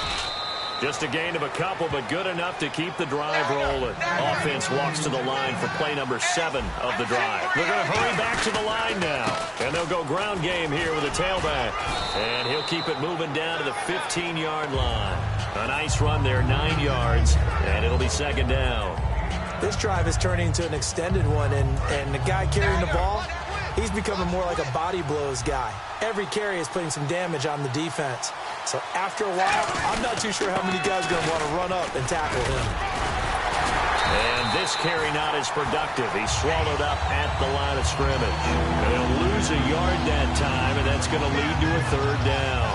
Just a gain of a couple, but good enough to keep the drive rolling. Offense walks to the line for play number 7 of the drive. They're going to hurry back to the line now. And they'll go ground game here with a tailback. And he'll keep it moving down to the 15-yard line. A nice run there, 9 yards, and it'll be 2nd down. This drive is turning into an extended one, and the guy carrying the ball, he's becoming more like a body blows guy. Every carry is putting some damage on the defense. So after a while, I'm not too sure how many guys are going to want to run up and tackle him. And this carry not as productive. He's swallowed up at the line of scrimmage. And he'll lose a yard that time, and that's going to lead to a 3rd down.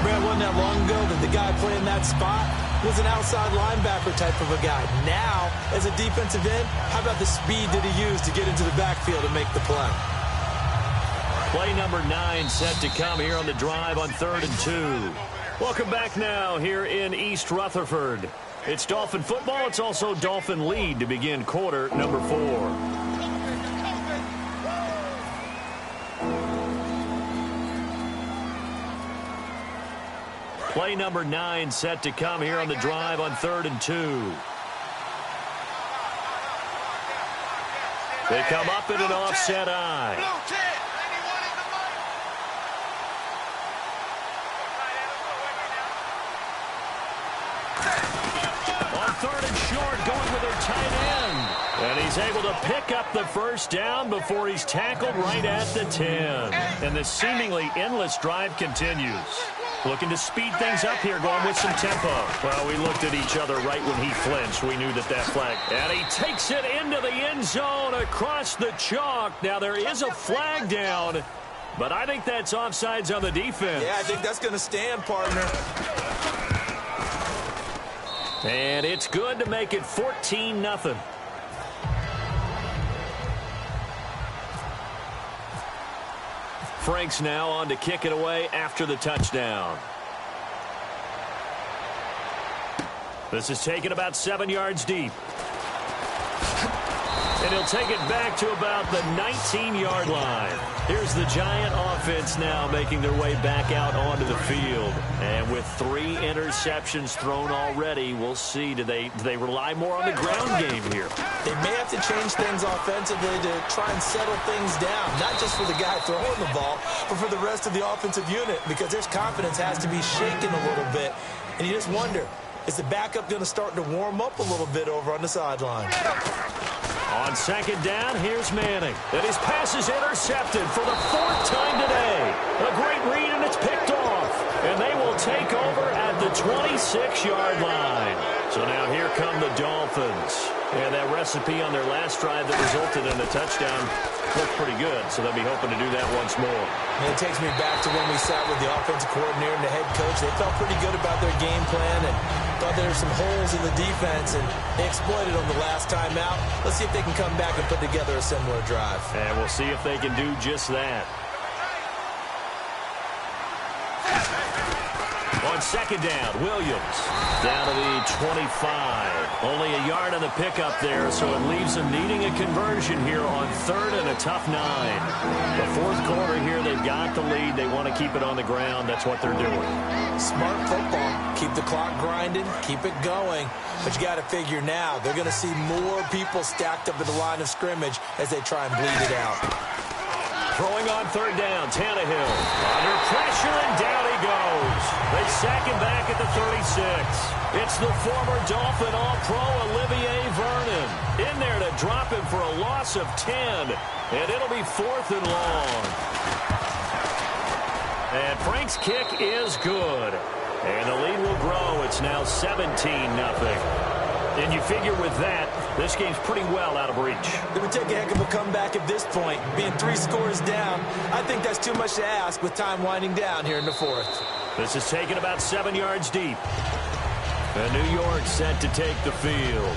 Brad, wasn't that long ago that the guy playing that spot was an outside linebacker type of a guy. Now, as a defensive end, how about the speed that he used to get into the backfield and make the play? Play number 9 set to come here on the drive on 3rd and 2. Welcome back now here in East Rutherford. It's Dolphin football. It's also Dolphin lead to begin quarter number 4. Play number 9 set to come here on the drive on 3rd and 2. They come up in an offset eye. On 3rd and short, going with their tight end. And he's able to pick up the first down before he's tackled right at the 10. And this seemingly endless drive continues. Looking to speed things up here, going with some tempo. Well, we looked at each other right when he flinched. We knew that flag. And he takes it into the end zone across the chalk. Now, there is a flag down, but I think that's offsides on the defense. Yeah, I think that's going to stand, partner. And it's good to make it 14-0. Franks now on to kick it away after the touchdown. This is taken about 7 yards deep. And he'll take it back to about the 19-yard line. Here's the Giant offense now making their way back out onto the field. And with 3 interceptions thrown already, we'll see. Do they rely more on the ground game here? They may have to change things offensively to try and settle things down. Not just for the guy throwing the ball, but for the rest of the offensive unit. Because their confidence has to be shaken a little bit. And you just wonder, is the backup going to start to warm up a little bit over on the sideline? On second down, here's Manning. And his pass is intercepted for the 4th time today. A great read, and it's picked off. And they will take over at the 26-yard line. So now here come the Dolphins. And that recipe on their last drive that resulted in a touchdown looked pretty good. So they'll be hoping to do that once more. And it takes me back to when we sat with the offensive coordinator and the head coach. They felt pretty good about their game plan and thought there were some holes in the defense, and they exploited them the last time out. Let's see if they can come back and put together a similar drive. And we'll see if they can do just that. On second down, Williams down to the 25. Only a yard on the pickup there, so it leaves them needing a conversion here on 3rd and a tough 9. The 4th quarter here, they've got the lead. They want to keep it on the ground. That's what they're doing. Smart football. Keep the clock grinding. Keep it going. But you got to figure now, they're going to see more people stacked up at the line of scrimmage as they try and bleed it out. Throwing on 3rd down, Tannehill. Under pressure, and down he goes. They sack him back at the 36. It's the former Dolphin All-Pro Olivier Vernon in there to drop him for a loss of 10. And it'll be 4th and long. And Frank's kick is good. And the lead will grow. It's now 17-0. And you figure with that, this game's pretty well out of reach. It would take a heck of a comeback at this point. Being 3 scores down, I think that's too much to ask with time winding down here in the 4th. This is taken about 7 yards deep. And New York set to take the field.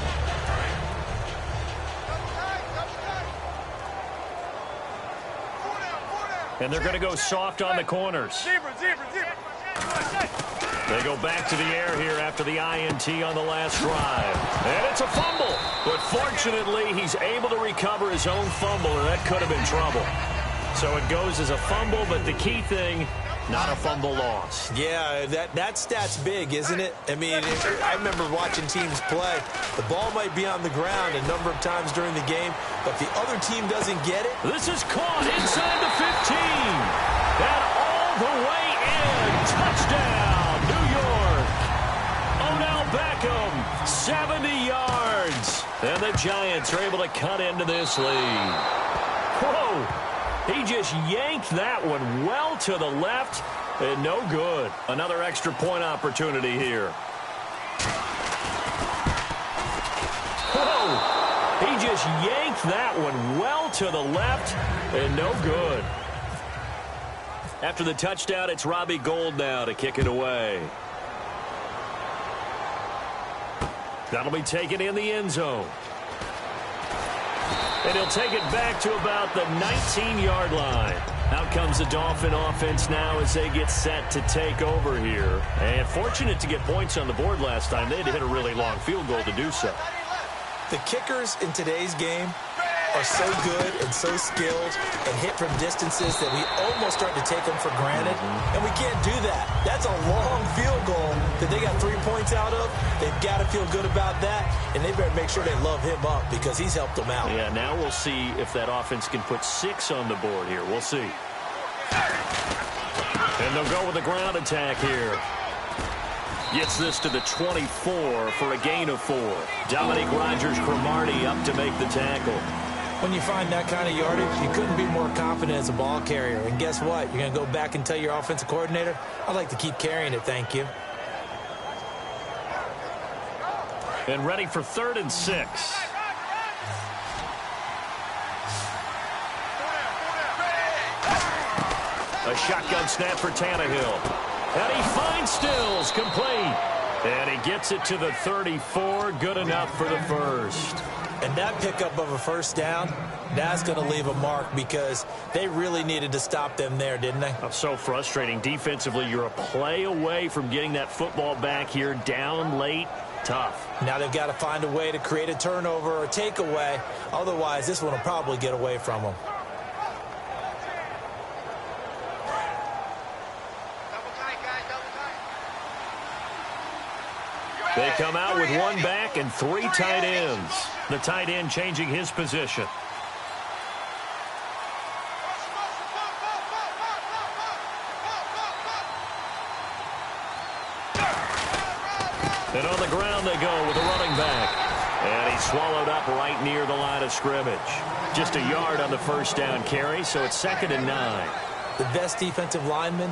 And they're going to go soft on the corners. They go back to the air here after the INT on the last drive. And it's a fumble. But fortunately, he's able to recover his own fumble, or that could have been trouble. So it goes as a fumble, but the key thing, not a fumble loss. Yeah, that stat's big, isn't it? I mean, I remember watching teams play. The ball might be on the ground a number of times during the game, but if the other team doesn't get it. This is caught inside the 15. And all the way in. Touchdown, New York. Odell Beckham, 70 yards. And the Giants are able to cut into this lead. Whoa. He just yanked that one well to the left, and no good. Another extra point opportunity here. Whoa! He just yanked that one well to the left, and no good. After the touchdown, it's Robbie Gould now to kick it away. That'll be taken in the end zone. And he'll take it back to about the 19-yard line. Out comes the Dolphin offense now as they get set to take over here. And fortunate to get points on the board last time. They had to hit a really long field goal to do so. The kickers in today's game are so good and so skilled and hit from distances that we almost start to take them for granted. And we can't do that. That's a long field goal that they got 3 points out of. They've got to feel good about that, and they better make sure they love him up because he's helped them out. Yeah, now we'll see if that offense can put 6 on the board here. We'll see. And they'll go with the ground attack here. Gets this to the 24 for a gain of 4. Dominique Rodgers-Cromartie up to make the tackle. When you find that kind of yardage, you couldn't be more confident as a ball carrier. And guess what? You're going to go back and tell your offensive coordinator, I'd like to keep carrying it, thank you. And ready for 3rd and 6. A shotgun snap for Tannehill. And he finds Stills, complete. And he gets it to the 34, good enough for the first. And that pickup of a first down, that's going to leave a mark because they really needed to stop them there, didn't they? Oh, so frustrating. Defensively, you're a play away from getting that football back here, down late. Tough. Now they've got to find a way to create a turnover or takeaway. Otherwise, this one will probably get away from them. They come out with 1 back and 3 tight ends. The tight end changing his position. And on the ground they go with a running back. And he's swallowed up right near the line of scrimmage. Just a yard on the first down carry, so it's 2nd and 9. The best defensive linemen,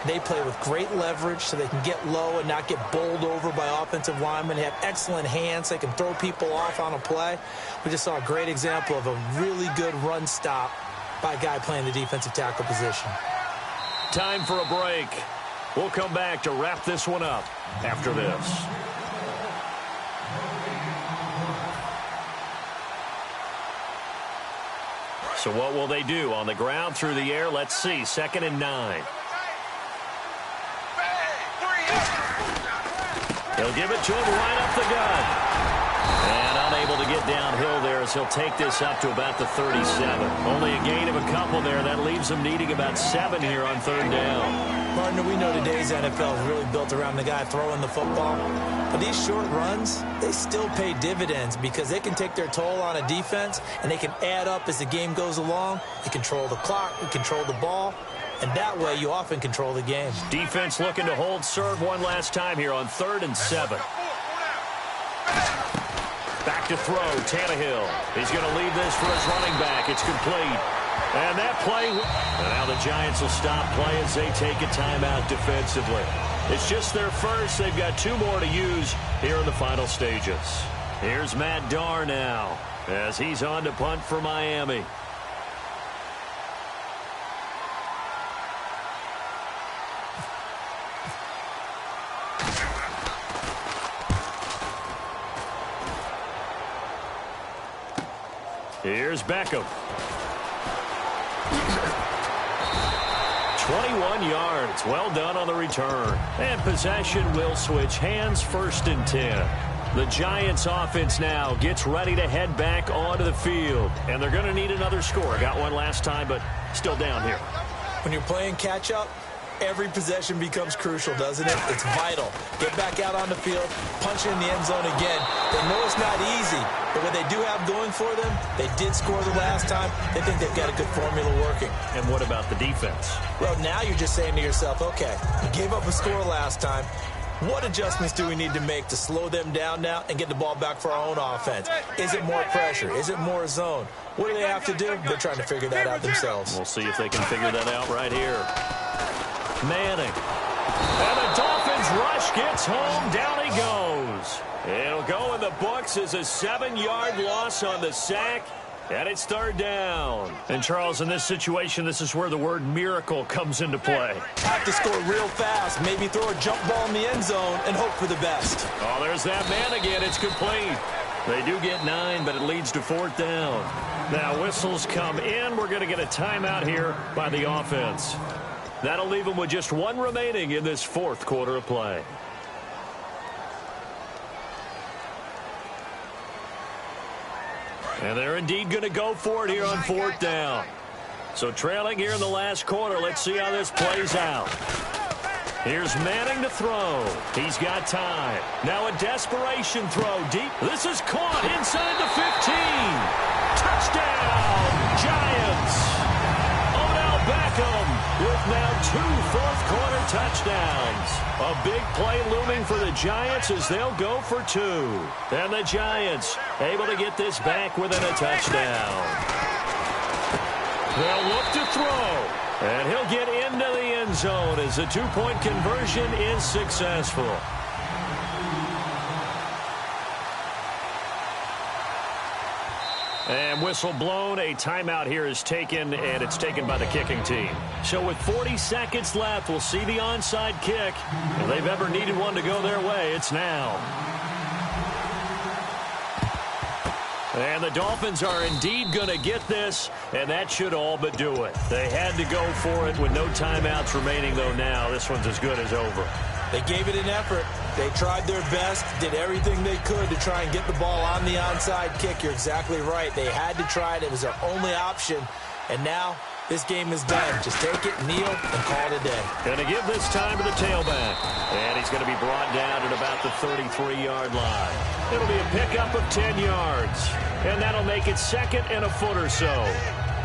they play with great leverage so they can get low and not get bowled over by offensive linemen. They have excellent hands. They can throw people off on a play. We just saw a great example of a really good run stop by a guy playing the defensive tackle position. Time for a break. We'll come back to wrap this one up after this. So what will they do? On the ground, through the air? Let's see. 2nd and 9. He'll give it to him right up the gut. And unable to get downhill there as he'll take this up to about the 37. Only a gain of a couple there. That leaves him needing about 7 here on 3rd down. Partner, we know today's NFL is really built around the guy throwing the football. But these short runs, they still pay dividends because they can take their toll on a defense and they can add up as the game goes along. They control the clock, they control the ball. And that way, you often control the game. Defense looking to hold serve one last time here on 3rd and 7. Back to throw, Tannehill. He's going to leave this for his running back. It's complete. And that play, and now the Giants will stop play as they take a timeout defensively. It's just their first. They've got 2 more to use here in the final stages. Here's Matt Darr now as he's on to punt for Miami. Here's Beckham. 21 yards. Well done on the return. And possession will switch hands, 1st and 10. The Giants offense now gets ready to head back onto the field. And they're going to need another score. Got one last time, but still down here. When you're playing catch-up, every possession becomes crucial, doesn't it? It's vital. Get back out on the field, punch in the end zone again. They know it's not easy, but what they do have going for them, they did score the last time. They think they've got a good formula working. And what about the defense? Well, now you're just saying to yourself, okay, we gave up a score last time. What adjustments do we need to make to slow them down now and get the ball back for our own offense? Is it more pressure? Is it more zone? What do they have to do? They're trying to figure that out themselves. We'll see if they can figure that out right here. Manning. And the Dolphins rush gets home. Down he goes. It'll go in the books as a 7-yard loss on the sack. And it's 3rd down. And, Charles, in this situation, this is where the word miracle comes into play. Have to score real fast. Maybe throw a jump ball in the end zone and hope for the best. Oh, there's that man again. It's complete. They do get 9, but it leads to 4th down. Now, whistles come in. We're going to get a timeout here by the offense. That'll leave them with just 1 remaining in this 4th quarter of play. And they're indeed going to go for it here on 4th down. So trailing here in the last quarter. Let's see how this plays out. Here's Manning to throw. He's got time. Now a desperation throw deep. This is caught inside the 15. Touchdown, Giants. Odell Beckham with now 2 fourth-quarter touchdowns. A big play looming for the Giants as they'll go for 2. And the Giants able to get this back within a touchdown. They'll look to throw. And he'll get into the end zone as the 2-point conversion is successful. And whistle blown. A timeout here is taken, and it's taken by the kicking team. So with 40 seconds left, we'll see the onside kick. If they've ever needed one to go their way, it's now. And the Dolphins are indeed going to get this, and that should all but do it. They had to go for it with no timeouts remaining, though now this one's as good as over. They gave it an effort. They tried their best, did everything they could to try and get the ball on the onside kick. You're exactly right. They had to try it. It was their only option. And now this game is done. Just take it, kneel, and call it a day. Going to give this time to the tailback. And he's going to be brought down at about the 33-yard line. It'll be a pickup of 10 yards. And that'll make it second and a foot or so.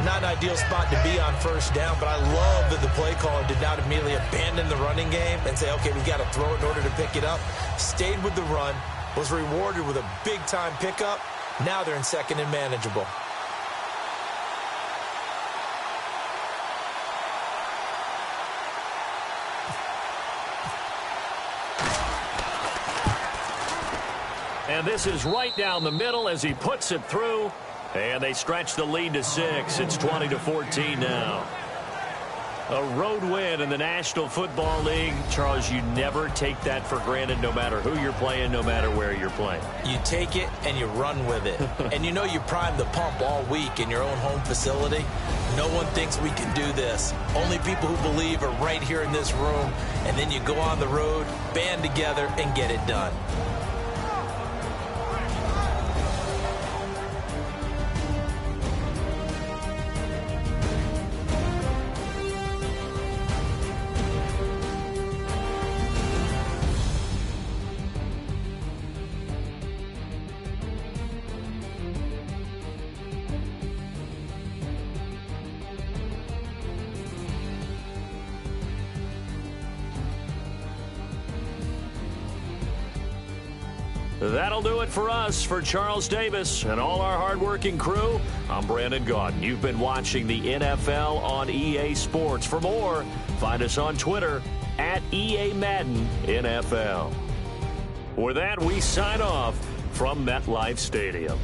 Not an ideal spot to be on first down, but I love that the play caller did not immediately abandon the running game and say, okay, we've got to throw it in order to pick it up. Stayed with the run, was rewarded with a big-time pickup. Now they're in second and manageable. And this is right down the middle as he puts it through. And they stretch the lead to 6. It's 20-14 now. A road win in the National Football League. Charles, you never take that for granted no matter who you're playing, no matter where you're playing. You take it and you run with it. And you know you prime the pump all week in your own home facility. No one thinks we can do this. Only people who believe are right here in this room. And then you go on the road, band together, and get it done. That'll do it for us. For Charles Davis and all our hardworking crew, I'm Brandon Gaudin. You've been watching the NFL on EA Sports. For more, find us on Twitter at EA Madden NFL. With that, we sign off from MetLife Stadium.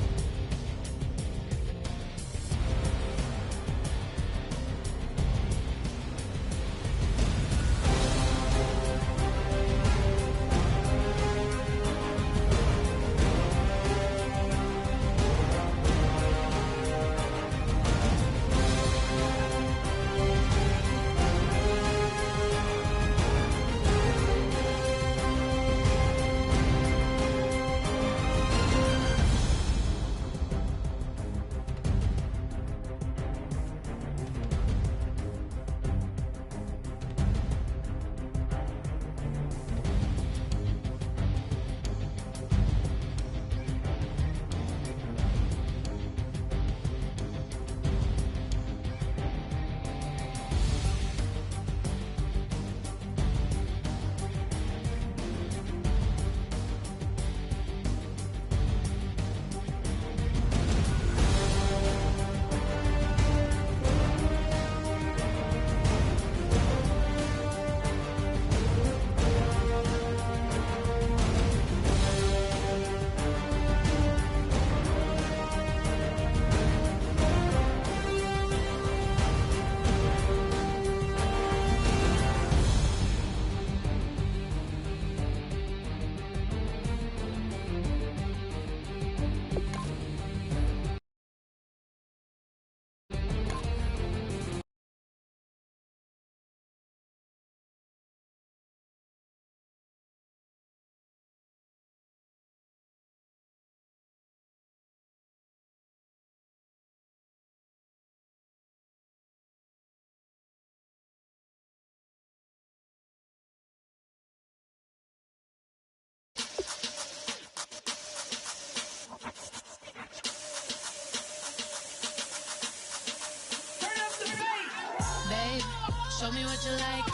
what you like.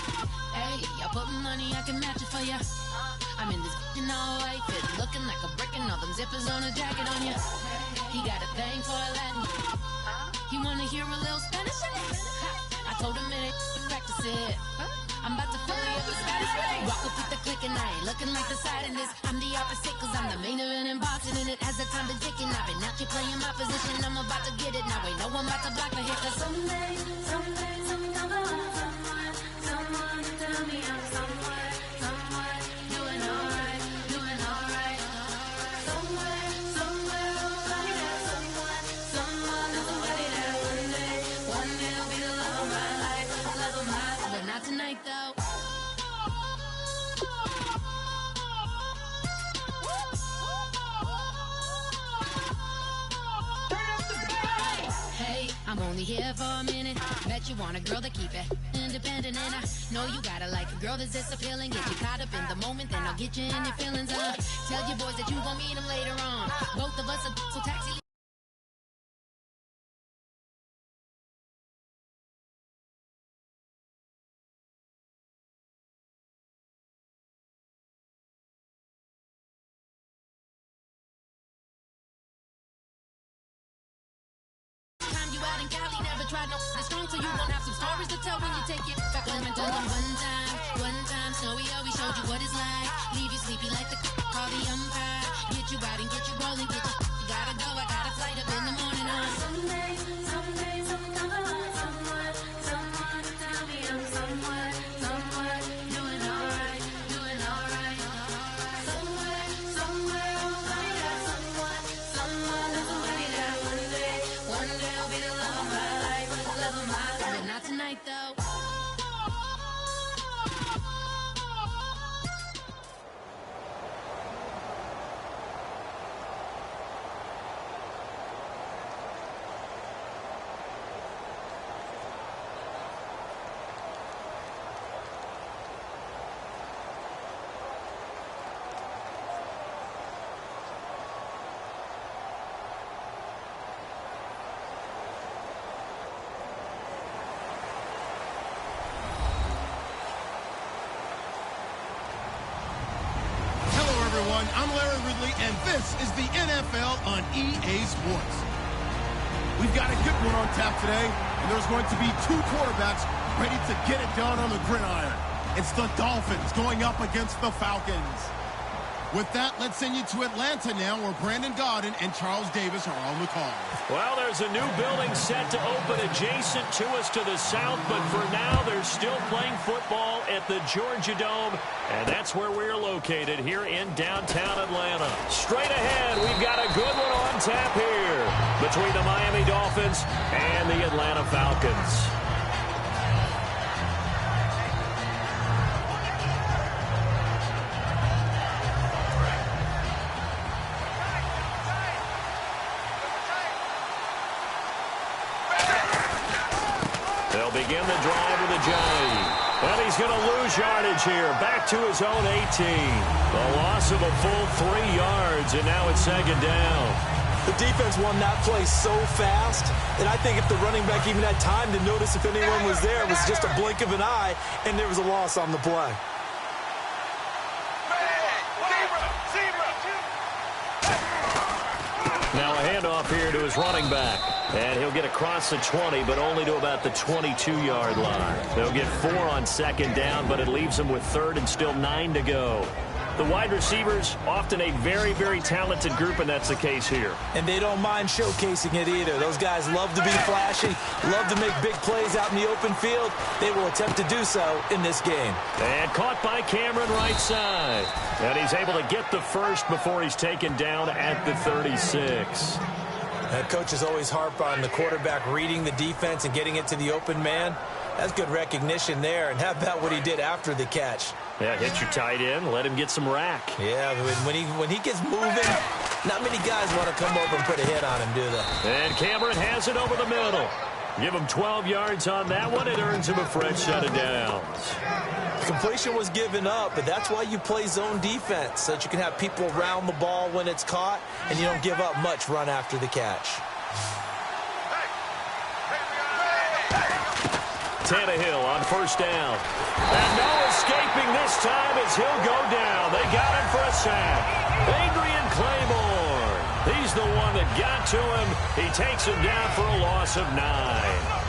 Hey, I put money, I can match it for ya. I'm in this in all white fit, looking like a brick and all them zippers on a jacket on ya. He got a thing for a Latin. He wanna hear a little Spanish. I told him it ain't practice it. I'm about to fill you up with Spanish. Walk up with the click and I ain't looking like the side in this. I'm the opposite cause I'm the main event and boxing in it. As the time been ticking, I've been out here playing my position. I'm about to get it now. Ain't no one about to block my hit. Cause someday, someone to tell me I'm someone doing alright. Somewhere, somebody that one day will be the love of my life, but not tonight though. Hey, I'm only here for a minute. Bet you want a girl to keep it independent, and I know you gotta like a girl that's this appealing. Get you caught up in the moment, then I'll get you in your feelings. Tell your boys that you gon' meet them later on. Both of us are so taxi. Out in Cali, never tried no strong, so you won't have some stories to tell when you take it back home and tell them one time, Snowy always showed you what it's like. Leave you sleepy like the call the umpire. Get you out and get you rolling, get you gotta go, I got a flight up in the morning. Someday, someone to tell me I'm someone doing alright. Somewhere, somebody that somebody that one day will be the love of my life, but not tonight though. I'm Larry Ridley, and this is the NFL on EA Sports. We've got a good one on tap today, and there's going to be two quarterbacks ready to get it done on the gridiron. It's the Dolphins going up against the Falcons. With that, let's send you to Atlanta now, where Brandon Gaudin and Charles Davis are on the call. Well, there's a new building set to open adjacent to us to the south, but for now, they're still playing football at the Georgia Dome, and that's where we're located here in downtown Atlanta. Straight ahead, we've got a good one on tap here between the Miami Dolphins and the Atlanta Falcons. They'll begin the drive with a Johnny. And he's going to lose yardage here. Back to his own 18. A loss of a full 3 yards, and now it's second down. The defense won that play so fast, and I think if the running back even had time to notice if anyone was there, it was just a blink of an eye, and there was a loss on the play. Now a handoff here to his running back. And he'll get across the 20, but only to about the 22-yard line. They'll get 4 on second down, but it leaves them with third and still 9 to go. The wide receivers, often a very, very talented group, and that's the case here. And they don't mind showcasing it either. Those guys love to be flashy, love to make big plays out in the open field. They will attempt to do so in this game. And caught by Cameron right side. And he's able to get the first before he's taken down at the 36. That coaches always harp on the quarterback reading the defense and getting it to the open man. That's good recognition there. And how about what he did after the catch? Yeah, hit your tight end, let him get some rack. Yeah, when he gets moving, not many guys want to come over and put a hit on him, do they? And Cameron has it over the middle. Give him 12 yards on that one. It earns him a fresh set of downs. Completion was given up, but that's why you play zone defense, so that you can have people around the ball when it's caught, and you don't give up much run after the catch. Tannehill on first down. And no escaping this time as he'll go down. They got him for a sack. Adrian Claiborne. He's the one that got to him. He takes him down for a loss of 9.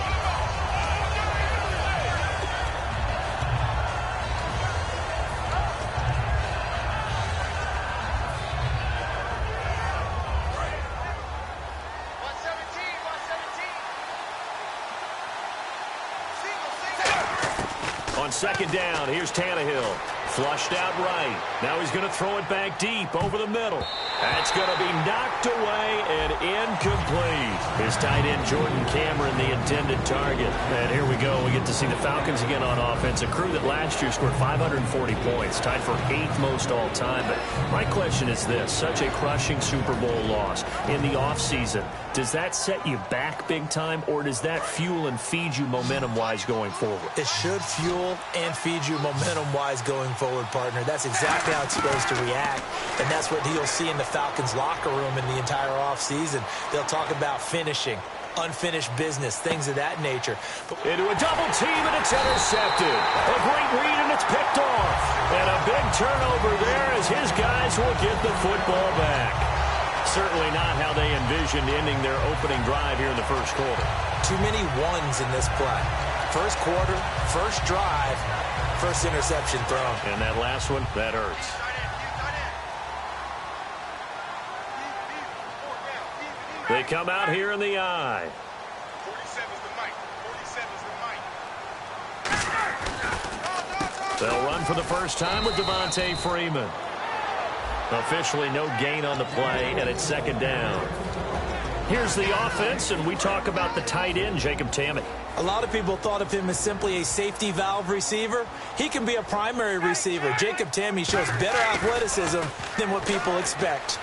On second down, here's Tannehill. Flushed out right. Now he's going to throw it back deep over the middle. That's going to be knocked away and incomplete. His tight end, Jordan Cameron, the intended target. And here we go. We get to see the Falcons again on offense. A crew that last year scored 540 points, tied for 8th most all time. But my question is this. Such a crushing Super Bowl loss in the offseason. Does that set you back big time, or does that fuel and feed you momentum-wise going forward? It should fuel and feed you momentum-wise going forward, partner. That's exactly how it's supposed to react, and that's what you'll see in the Falcons locker room in the entire offseason. They'll talk about finishing, unfinished business, things of that nature. Into a double team, and it's intercepted. A great read, and it's picked off. And a big turnover there as his guys will get the football back. Certainly not how they envisioned ending their opening drive here in the first quarter. Too many ones in this play. First quarter, first drive, first interception thrown. And that last one, that hurts. They come out here in the eye. 47's the mic. They'll run for the first time with Devontae Freeman. Officially no gain on the play, and it's second down. Here's the offense, and we talk about the tight end, Jacob Tamme. A lot of people thought of him as simply a safety valve receiver. He can be a primary receiver. Jacob Tamme shows better athleticism than what people expect.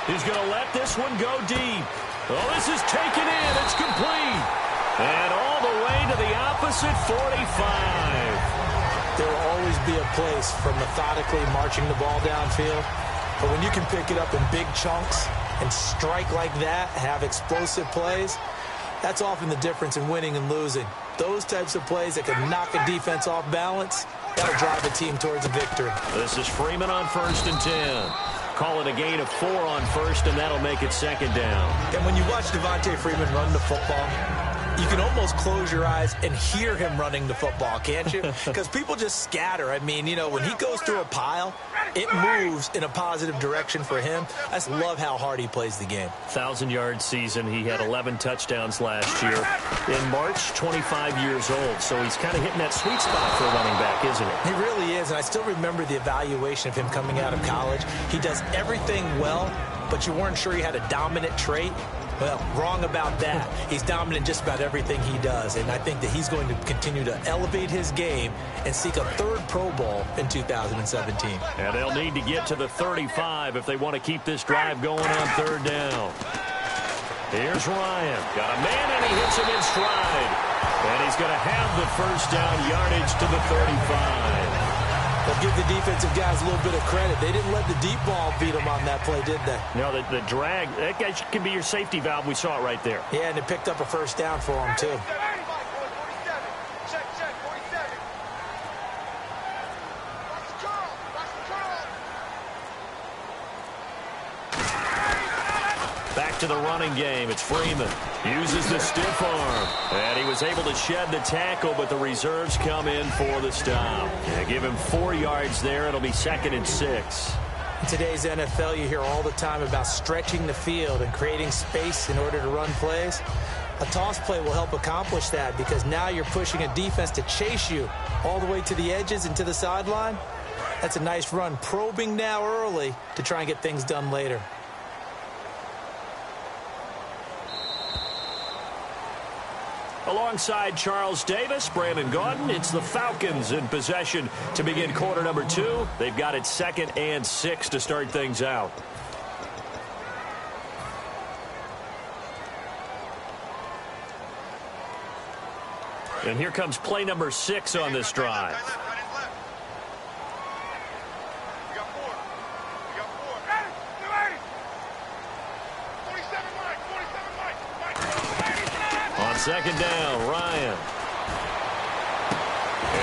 He's going to let this one go deep. Oh, this is taken in. It's complete. And all the way to the opposite 45. There will always be a place for methodically marching the ball downfield. But when you can pick it up in big chunks and strike like that, have explosive plays, that's often the difference in winning and losing. Those types of plays that can knock a defense off balance, that'll drive a team towards a victory. This is Freeman on 1st and 10. Call it a gain of 4 on first, and that'll make it second down. And when you watch Devontae Freeman run the football, you can almost close your eyes and hear him running the football, can't you? Because people just scatter. I mean, you know, when he goes through a pile, it moves in a positive direction for him. I just love how hard he plays the game. 1,000-yard season. He had 11 touchdowns last year. In March, 25 years old. So he's kind of hitting that sweet spot for a running back, isn't it? He really is, and I still remember the evaluation of him coming out of college. He does everything well, but you weren't sure he had a dominant trait. Well, wrong about that. He's dominant just about everything he does, and I think that he's going to continue to elevate his game and seek a 3rd Pro Bowl in 2017. And they'll need to get to the 35 if they want to keep this drive going on 3rd down. Here's Ryan. Got a man, and he hits him in stride. And he's going to have the first down yardage to the 35. But give the defensive guys a little bit of credit. They didn't let the deep ball beat them on that play, did they? No, the drag, that guy can be your safety valve. We saw it right there. Yeah, and it picked up a first down for him, too. Back to the running game. It's Freeman. Uses the stiff arm. And he was able to shed the tackle, but the reserves come in for the stop. Yeah, give him 4 yards there. It'll be 2nd and 6. In today's NFL, you hear all the time about stretching the field and creating space in order to run plays. A toss play will help accomplish that because now you're pushing a defense to chase you all the way to the edges and to the sideline. That's a nice run, probing now early to try and get things done later. Alongside Charles Davis, Brandon Gaudin, it's the Falcons in possession to begin quarter number 2. They've got it 2nd and 6 to start things out. And here comes play number 6 on this drive. On second down, Ryan.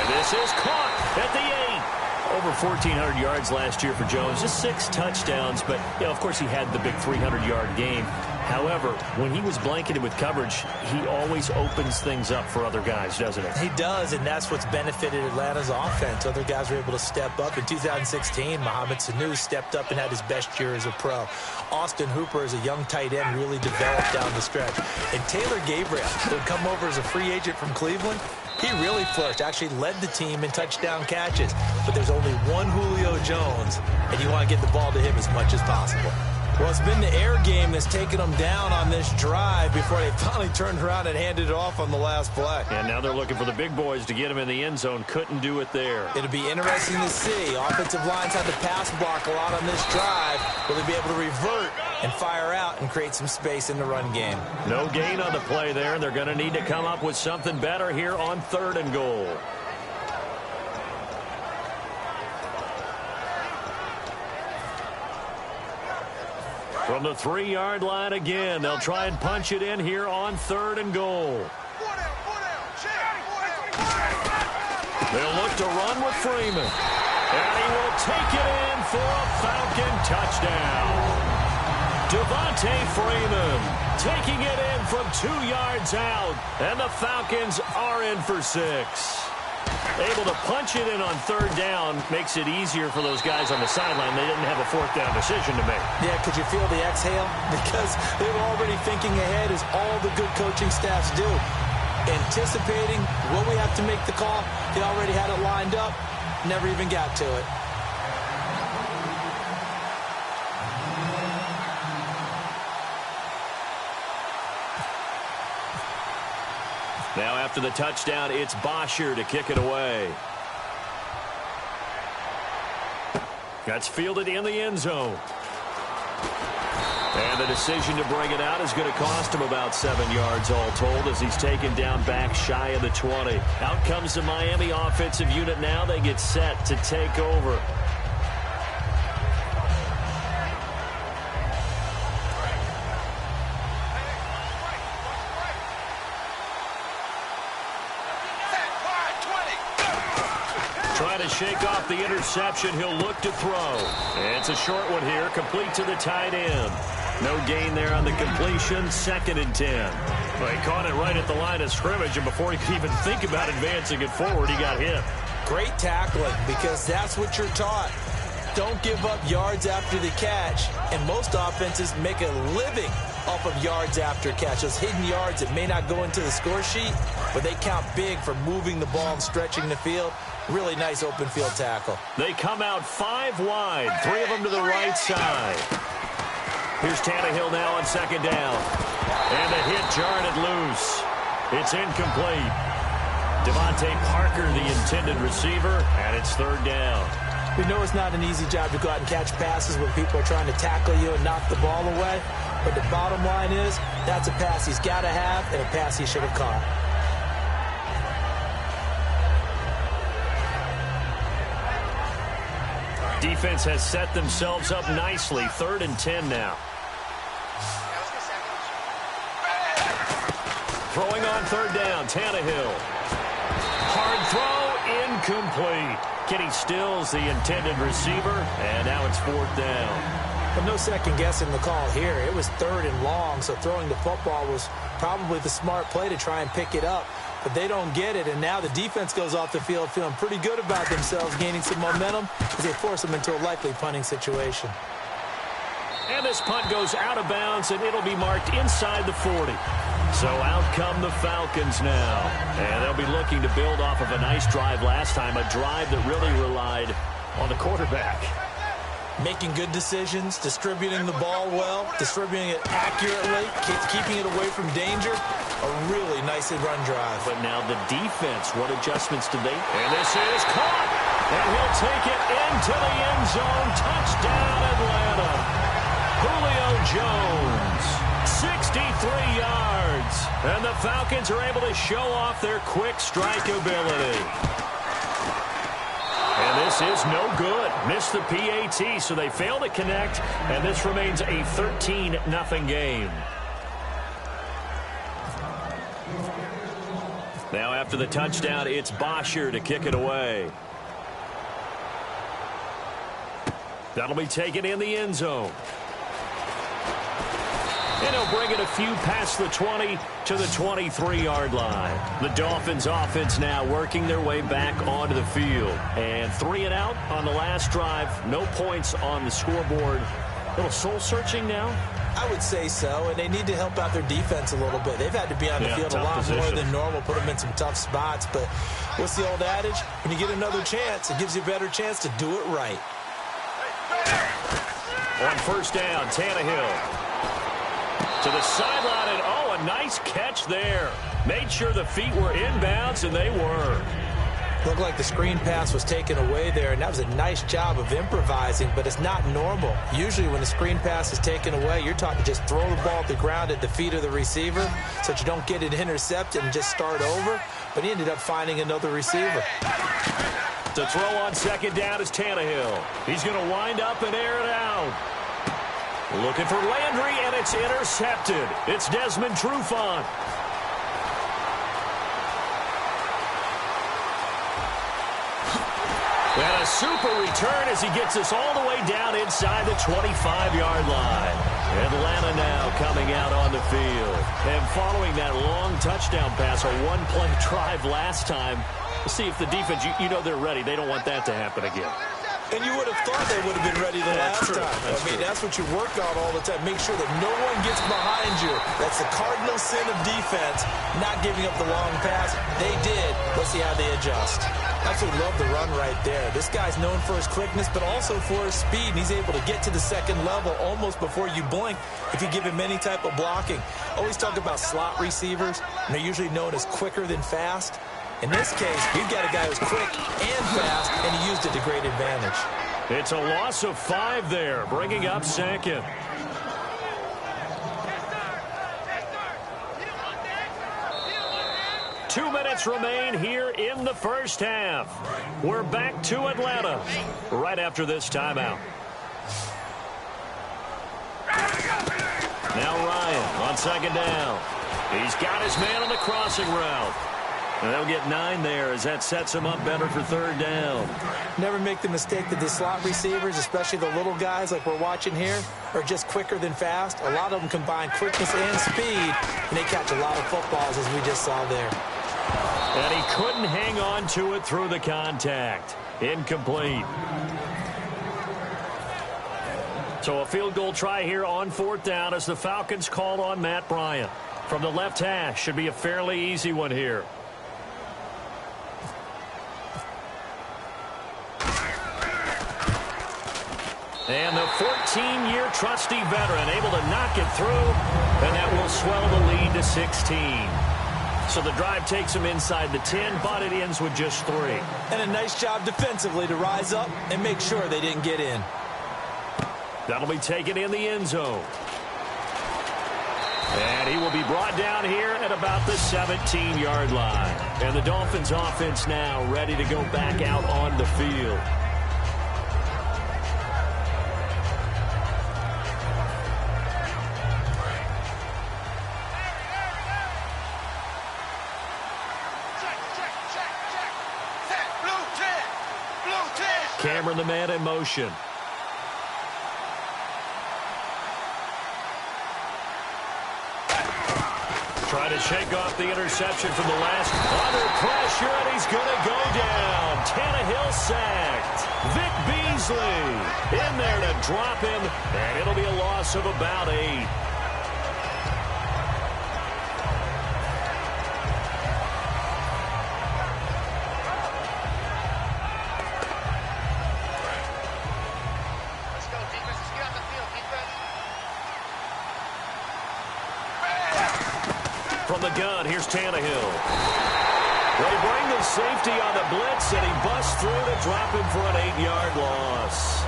And this is caught at the 8. Over 1,400 yards last year for Jones, just 6 touchdowns. But, of course, he had the big 300-yard game. However, when he was blanketed with coverage, he always opens things up for other guys, doesn't he? He does, and that's what's benefited Atlanta's offense. Other guys were able to step up. In 2016, Mohamed Sanu stepped up and had his best year as a pro. Austin Hooper, as a young tight end, really developed down the stretch. And Taylor Gabriel, who had come over as a free agent from Cleveland, he really flourished, actually led the team in touchdown catches. But there's only one Julio Jones, and you want to get the ball to him as much as possible. Well, it's been the air game that's taken them down on this drive before they finally turned around and handed it off on the last play. And now they're looking for the big boys to get him in the end zone. Couldn't do it there. It'll be interesting to see. Offensive lines had to pass block a lot on this drive. Will they be able to revert and fire out and create some space in the run game? No gain on the play there, and they're going to need to come up with something better here on 3rd and goal. From the 3-yard line again, they'll try and punch it in here on 3rd and goal. They'll look to run with Freeman. And he will take it in for a Falcon touchdown. Devontae Freeman taking it in from 2 yards out. And the Falcons are in for 6. Able to punch it in on 3rd down makes it easier for those guys on the sideline. They didn't have a 4th down decision to make. Yeah, could you feel the exhale? Because they were already thinking ahead, as all the good coaching staffs do. Anticipating what we have to make the call. They already had it lined up. Never even got to it. Now after the touchdown, it's Bosher to kick it away. That's fielded in the end zone. And the decision to bring it out is going to cost him about 7 yards all told, as he's taken down back shy of the 20. Out comes the Miami offensive unit now. They get set to take over. Trying to shake off the interception. He'll look to throw. And it's a short one here, complete to the tight end. No gain there on the completion. 2nd and 10. Well, he caught it right at the line of scrimmage, and before he could even think about advancing it forward, he got hit. Great tackling, because that's what you're taught. Don't give up yards after the catch. And most offenses make a living off of yards after catch. Those hidden yards that may not go into the score sheet, but they count big for moving the ball and stretching the field. Really nice open field tackle. They come out 5 wide, 3 of them to the right side. Here's Tannehill now on 2nd down. And the hit jarred it loose. It's incomplete. Devontae Parker, the intended receiver, and it's 3rd down. We know it's not an easy job to go out and catch passes when people are trying to tackle you and knock the ball away. But the bottom line is, that's a pass he's got to have and a pass he should have caught. Defense has set themselves up nicely. 3rd and 10 now. Throwing on 3rd down, Tannehill. Hard throw, incomplete. Kenny Stills, the intended receiver, and now it's 4th down. But no second guessing the call here. It was 3rd and long, so throwing the football was probably the smart play to try and pick it up. But they don't get it, and now the defense goes off the field feeling pretty good about themselves, gaining some momentum as they force them into a likely punting situation. And this punt goes out of bounds, and it'll be marked inside the 40. So out come the Falcons now. And they'll be looking to build off of a nice drive last time, a drive that really relied on the quarterback. Making good decisions, distributing the ball well, distributing it accurately, keeping it away from danger. A really nicely run drive. But now the defense, what adjustments did they? And this is caught. And he'll take it into the end zone. Touchdown, Atlanta. Julio Jones, 63 yards. And the Falcons are able to show off their quick strike ability. And this is no good. Missed the PAT, so they fail to connect. And this remains a 13-0 game. Now after the touchdown, it's Bosher to kick it away. That'll be taken in the end zone. And he'll bring it a few past the 20 to the 23-yard line. The Dolphins offense now working their way back onto the field. And 3 and out on the last drive. No points on the scoreboard. A little soul-searching now? I would say so, and they need to help out their defense a little bit. They've had to be on the field a lot more than normal, put them in some tough spots. But what's the old adage? When you get another chance, it gives you a better chance to do it right. On first down, Tannehill. To the sideline, and oh, a nice catch there. Made sure the feet were inbounds, and they were. Looked like the screen pass was taken away there, and that was a nice job of improvising, but it's not normal. Usually when the screen pass is taken away, you're taught to just throw the ball at the ground at the feet of the receiver so that you don't get it intercepted and just start over, but he ended up finding another receiver. To throw on second down is Tannehill. He's going to wind up and air it out. Looking for Landry, and it's intercepted. It's Desmond Trufant. And a super return as he gets us all the way down inside the 25-yard line. Atlanta now coming out on the field. And following that long touchdown pass, a one-play drive last time, we'll see if the defense, you know they're ready. They don't want that to happen again. And you would have thought they would have been ready the last time. That's what you work on all the time. Make sure that no one gets behind you. That's the cardinal sin of defense, not giving up the long pass. They did. Let's see how they adjust. Absolutely love the run right there. This guy's known for his quickness, but also for his speed. And he's able to get to the second level almost before you blink if you give him any type of blocking. Always talk about slot receivers, and they're usually known as quicker than fast. In this case, you've got a guy who's quick and fast, and he used it to great advantage. It's a loss of 5 there, bringing up second. Two minutes remain here in the first half. We're back to Atlanta right after this timeout. Now Ryan on second down. He's got his man on the crossing route. And they'll get 9 there as that sets him up better for third down. Never make the mistake that the slot receivers, especially the little guys like we're watching here, are just quicker than fast. A lot of them combine quickness and speed, and they catch a lot of footballs as we just saw there. And he couldn't hang on to it through the contact. Incomplete. So a field goal try here on fourth down as the Falcons called on Matt Bryant. From the left hash, should be a fairly easy one here. And the 14-year trusty veteran able to knock it through, and that will swell the lead to 16. So the drive takes him inside the 10, but it ends with just 3. And a nice job defensively to rise up and make sure they didn't get in. That'll be taken in the end zone. And he will be brought down here at about the 17-yard line. And the Dolphins offense now ready to go back out on the field. Cameron, the man in motion. Try to shake off the interception from the last. Under pressure, and he's going to go down. Tannehill sacked. Vic Beasley in there to drop him, and it'll be a loss of about 8. From the gun, here's Tannehill. They bring the safety on the blitz, and he busts through to drop him for an 8-yard loss.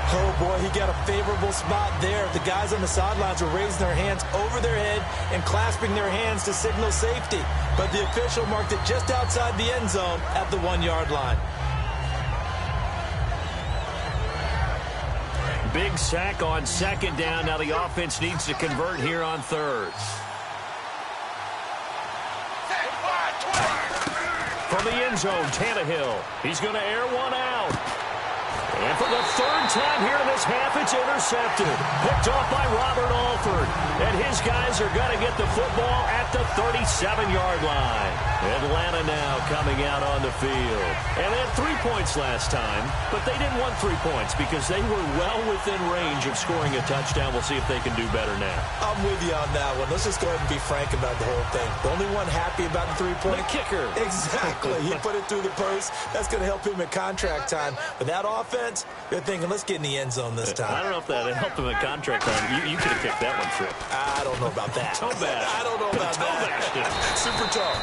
Oh, boy, he got a favorable spot there. The guys on the sidelines were raising their hands over their head and clasping their hands to signal safety. But the official marked it just outside the end zone at the 1-yard line. Big sack on second down. Now the offense needs to convert here on third. From the end zone, Tannehill. He's going to air one out. And for the third time here in this half, it's intercepted. Picked off by Robert Alford. And his guys are going to get the football at the 37-yard line. Atlanta now coming out on the field. And they had 3 points last time, but they didn't want 3 points because they were well within range of scoring a touchdown. We'll see if they can do better now. I'm with you on that one. Let's just go ahead and be frank about the whole thing. The only one happy about the 3-point? The kicker. Exactly. He put it through the post. That's going to help him at contract time. But that offense, they're thinking, let's get in the end zone this time. I don't know if that helped him at contract time. You could have kicked that one trip. I don't know about that. Toe bash. I don't know about that. Super toe.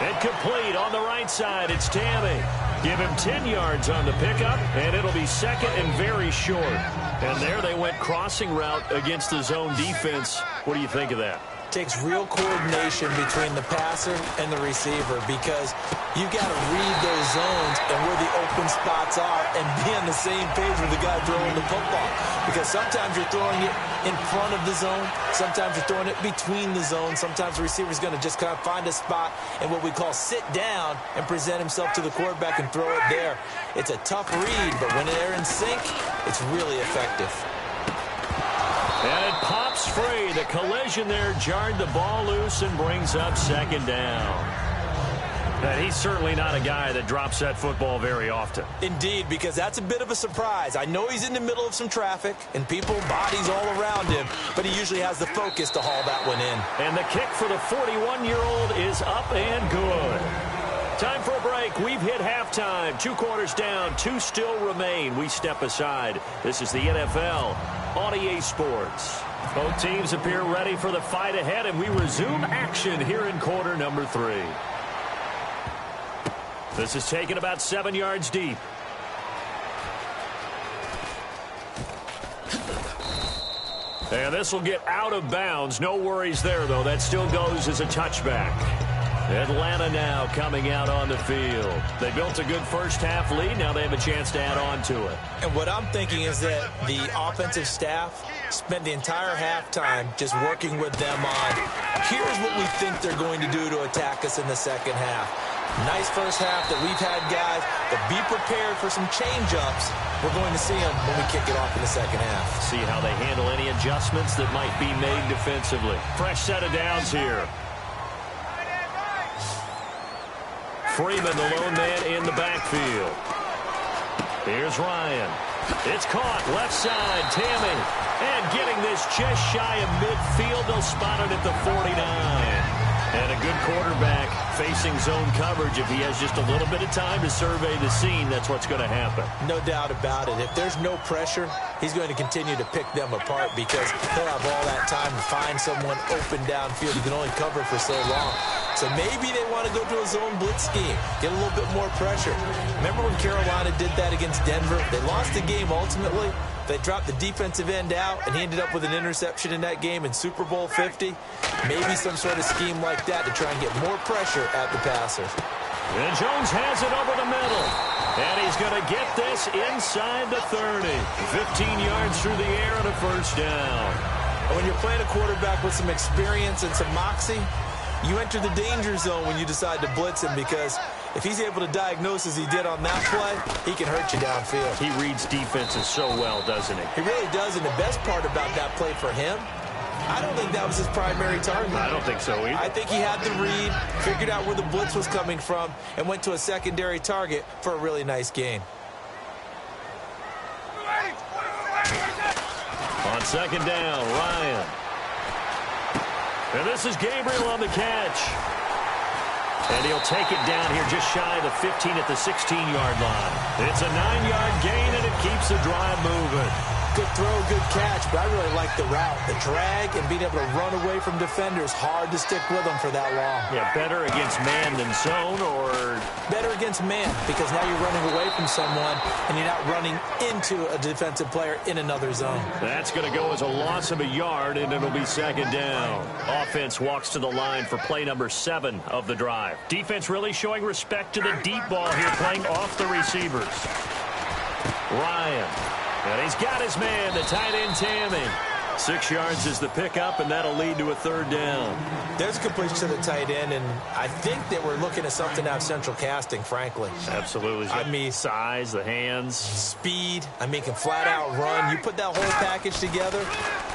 And complete on the right side. It's Tammy. Give him 10 yards on the pickup, and it'll be second and very short. And there they went crossing route against the zone defense. What do you think of that? Takes real coordination between the passer and the receiver because you've got to read those zones and where the open spots are and be on the same page with the guy throwing the football. Because sometimes you're throwing it in front of the zone. Sometimes you're throwing it between the zones. Sometimes the receiver's going to just kind of find a spot and what we call sit down and present himself to the quarterback and throw it there. It's a tough read, but when they're in sync, it's really effective. And it pops free. The collision there jarred the ball loose and brings up second down. And he's certainly not a guy that drops that football very often. Indeed, because that's a bit of a surprise. I know he's in the middle of some traffic and people, bodies all around him, but he usually has the focus to haul that one in. And the kick for the 41-year-old is up and good. Time for a break. We've hit halftime. 2 quarters down. 2 still remain. We step aside. This is the NFL on EA Sports. Both teams appear ready for the fight ahead, and we resume action here in quarter number 3. This is taken about 7 yards deep. And this will get out of bounds. No worries there, though. That still goes as a touchback. Atlanta now coming out on the field. They built a good first-half lead. Now they have a chance to add on to it. And what I'm thinking is that the offensive staff spent the entire halftime just working with them on, here's what we think they're going to do to attack us in the second half. Nice first half that we've had, guys, but be prepared for some change-ups. We're going to see them when we kick it off in the second half. See how they handle any adjustments that might be made defensively. Fresh set of downs here. Freeman, the lone man in the backfield. Here's Ryan. It's caught. Left side, Tammy. And getting this just shy of midfield. They'll spot it at the 49. And a good quarterback facing zone coverage. If he has just a little bit of time to survey the scene, that's what's going to happen. No doubt about it. If there's no pressure, he's going to continue to pick them apart because he'll have all that time to find someone open downfield. He can only cover for so long. So maybe they want to go to a zone blitz scheme, get a little bit more pressure. Remember when Carolina did that against Denver? They lost the game ultimately. They dropped the defensive end out, and he ended up with an interception in that game in Super Bowl 50. Maybe some sort of scheme like that to try and get more pressure at the passer. And Jones has it over the middle. And he's going to get this inside the 30. 15 yards through the air and a first down. And when you're playing a quarterback with some experience and some moxie, you enter the danger zone when you decide to blitz him because if he's able to diagnose as he did on that play, he can hurt you downfield. He reads defenses so well, doesn't he? He really does, and the best part about that play for him, I don't think that was his primary target. I don't think so either. I think he had the read, figured out where the blitz was coming from, and went to a secondary target for a really nice gain. On second down, Ryan. And this is Gabriel on the catch. And he'll take it down here just shy of the 15 at the 16-yard line. It's a 9-yard gain, and it keeps the drive moving. Good throw, good catch, but I really like the route. The drag and being able to run away from defenders, hard to stick with them for that long. Yeah, better against man than zone, or? Better against man, because now you're running away from someone, and you're not running into a defensive player in another zone. That's going to go as a loss of a yard, and it'll be second down. Offense walks to the line for play number 7 of the drive. Defense really showing respect to the deep ball here, playing off the receivers. Ryan. And he's got his man, the tight end, Tammy. 6 yards is the pickup, and that'll lead to a 3rd down. There's a completion to the tight end, and I think that we're looking at something out of central casting, frankly. Absolutely. I mean, size, the hands. Speed. I mean, can flat out run. You put that whole package together,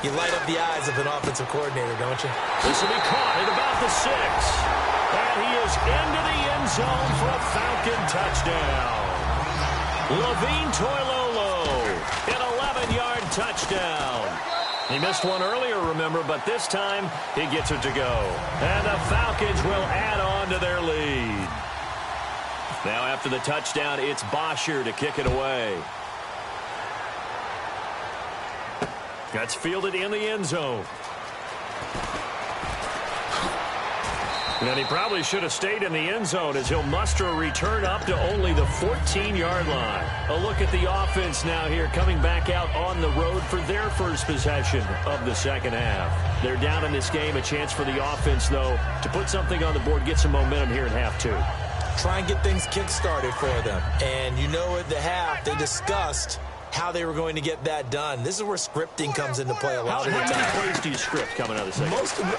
you light up the eyes of an offensive coordinator, don't you? This will be caught at about the 6. And he is into the end zone for a Falcon touchdown. Levine Toilolo, an 11-yard touchdown. He missed one earlier, remember, but this time he gets it to go. And the Falcons will add on to their lead. Now after the touchdown, it's Bosher to kick it away. That's fielded in the end zone. And he probably should have stayed in the end zone as he'll muster a return up to only the 14-yard line. A look at the offense now here, coming back out on the road for their first possession of the second half. They're down in this game. A chance for the offense, though, to put something on the board, get some momentum here in half 2. Try and get things kick-started for them. And you know at the half, they discussed how they were going to get that done. This is where scripting comes into play a lot of the time. How many plays do you script coming out of the second?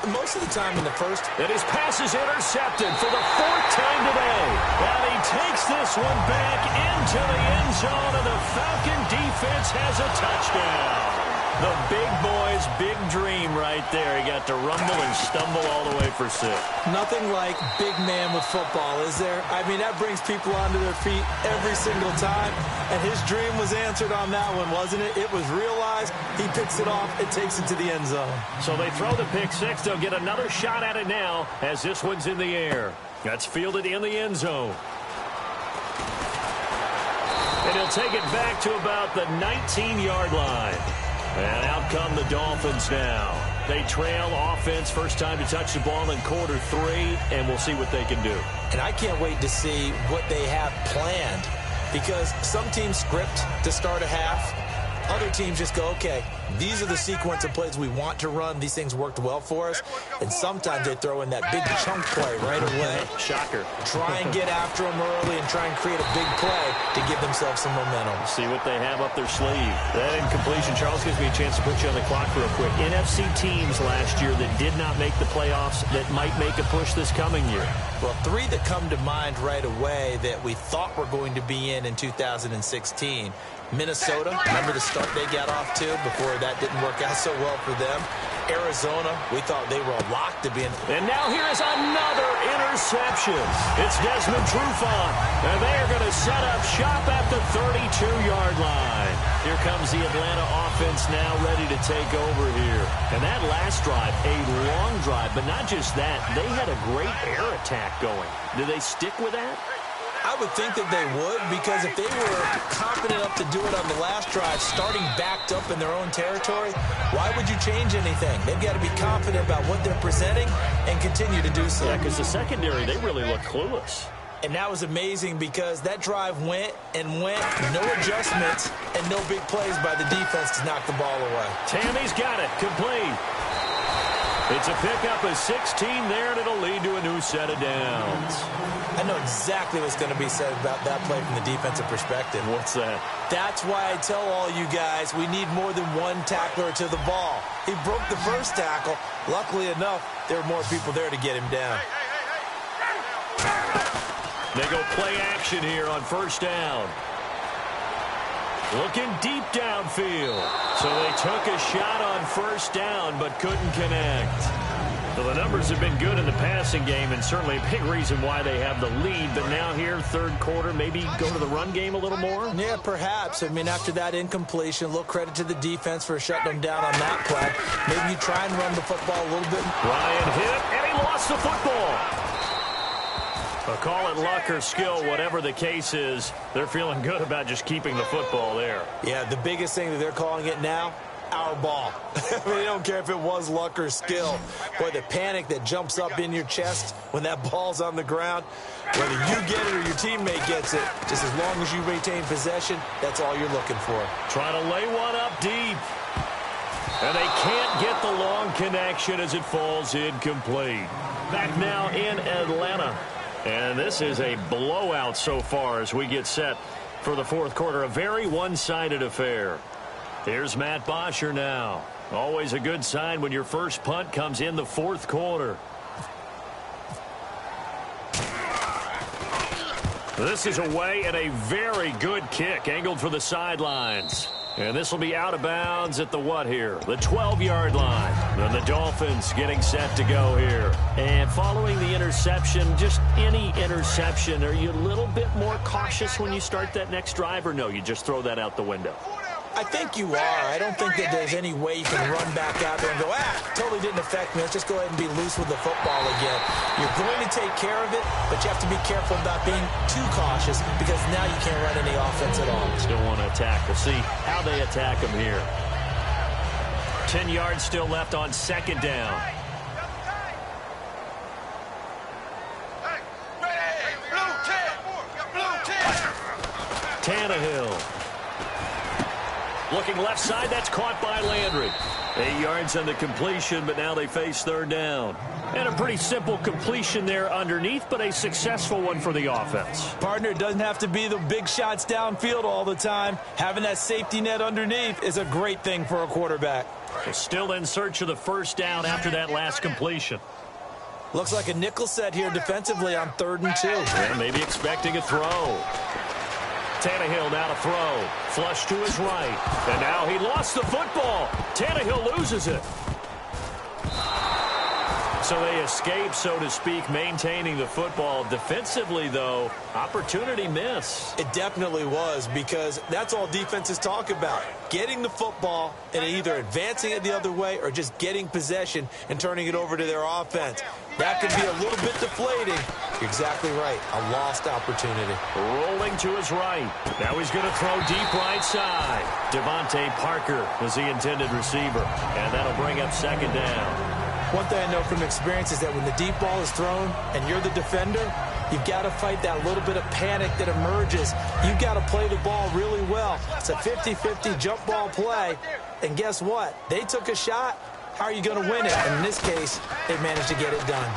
Most of the time in the first. And his pass is intercepted for the 4th time today. And he takes this one back into the end zone, and the Falcon defense has a touchdown. The big boy's big dream right there. He got to rumble and stumble all the way for 6. Nothing like big man with football, is there? I mean, that brings people onto their feet every single time. And his dream was answered on that one, wasn't it? It was realized. He picks it off and takes it to the end zone. So they throw the pick 6. They'll get another shot at it now as this one's in the air. That's fielded in the end zone. And he'll take it back to about the 19-yard line. And out come the Dolphins now. They trail offense, first time to touch the ball in quarter 3, and we'll see what they can do. And I can't wait to see what they have planned, because some teams script to start a half. Other teams just go, okay, these are the sequence of plays we want to run. These things worked well for us. And sometimes they throw in that big chunk play right away. Shocker. Try and get after them early and try and create a big play to give themselves some momentum. See what they have up their sleeve. That incompletion, Charles, gives me a chance to put you on the clock real quick. NFC teams last year that did not make the playoffs that might make a push this coming year. Well, 3 that come to mind right away that we thought were going to be in 2016. Minnesota, remember the start they got off to before that didn't work out so well for them. Arizona, we thought they were a lock to be in. And now here is another interception. It's Desmond Trufant, and they are going to set up shop at the 32-yard line. Here comes the Atlanta offense now ready to take over here. And that last drive, a long drive, but not just that. They had a great air attack going. Do they stick with that? I would think that they would, because if they were confident enough to do it on the last drive, starting backed up in their own territory, why would you change anything? They've got to be confident about what they're presenting and continue to do so. Yeah, because the secondary, they really look clueless. And that was amazing because that drive went and went, no adjustments, and no big plays by the defense to knock the ball away. Tammy's got it, complete. It's a pickup of 16 there, and it'll lead to a new set of downs. I know exactly what's going to be said about that play from the defensive perspective. What's that? That's why I tell all you guys we need more than one tackler to the ball. He broke the first tackle. Luckily enough, there were more people there to get him down. They go play action here on first down. Looking deep downfield. So they took a shot on first down but couldn't connect. So the numbers have been good in the passing game, and certainly a big reason why they have the lead. But now here, third quarter, maybe go to the run game a little more? Yeah, perhaps. I mean, after that incompletion, a little credit to the defense for shutting them down on that play. Maybe you try and run the football a little bit. Ryan hit, and he lost the football. Call it luck or skill, whatever the case is, they're feeling good about just keeping the football there. Yeah, the biggest thing that they're calling it now, our ball. I mean, they don't care if it was luck or skill. Boy, the panic that jumps up in your chest when that ball's on the ground, whether you get it or your teammate gets it, just as long as you retain possession, that's all you're looking for. Trying to lay one up deep. And they can't get the long connection as it falls incomplete. Back now in Atlanta. And this is a blowout so far as we get set for the fourth quarter. A very one-sided affair. Here's Matt Bosher now. Always a good sign when your first punt comes in the fourth quarter. This is away and a very good kick angled for the sidelines. And this will be out of bounds at the what here? The 12-yard line. And the Dolphins getting set to go here. And following the interception, just any interception, are you a little bit more cautious when you start that next drive, or no, you just throw that out the window? I think you are. I don't think that there's any way you can run back out there and go, totally didn't affect me. Let's just go ahead and be loose with the football again. You're going to take care of it, but you have to be careful about being too cautious because now you can't run any offense at all. Still want to attack. We'll see how they attack them here. 10 yards still left on second down. Tannehill. Looking left side, that's caught by Landry. 8 yards on the completion, but now they face third down. And a pretty simple completion there underneath, but a successful one for the offense. Partner, it doesn't have to be the big shots downfield all the time. Having that safety net underneath is a great thing for a quarterback. They're still in search of the first down after that last completion. Looks like a nickel set here defensively on 3rd and 2. Yeah, maybe expecting a throw. Tannehill now to throw. Flush to his right. And now he lost the football. Tannehill loses it. So they escape, so to speak, maintaining the football. Defensively, though, opportunity miss. It definitely was, because that's all defenses talk about. Getting the football and either advancing it the other way or just getting possession and turning it over to their offense. That could be a little bit deflating. You're exactly right. A lost opportunity. Rolling to his right. Now he's going to throw deep right side. Devontae Parker was the intended receiver. And that'll bring up second down. One thing I know from experience is that when the deep ball is thrown and you're the defender, you've got to fight that little bit of panic that emerges. You've got to play the ball really well. It's a 50-50 jump ball play. And guess what? They took a shot. How are you going to win it? And in this case, they managed to get it done.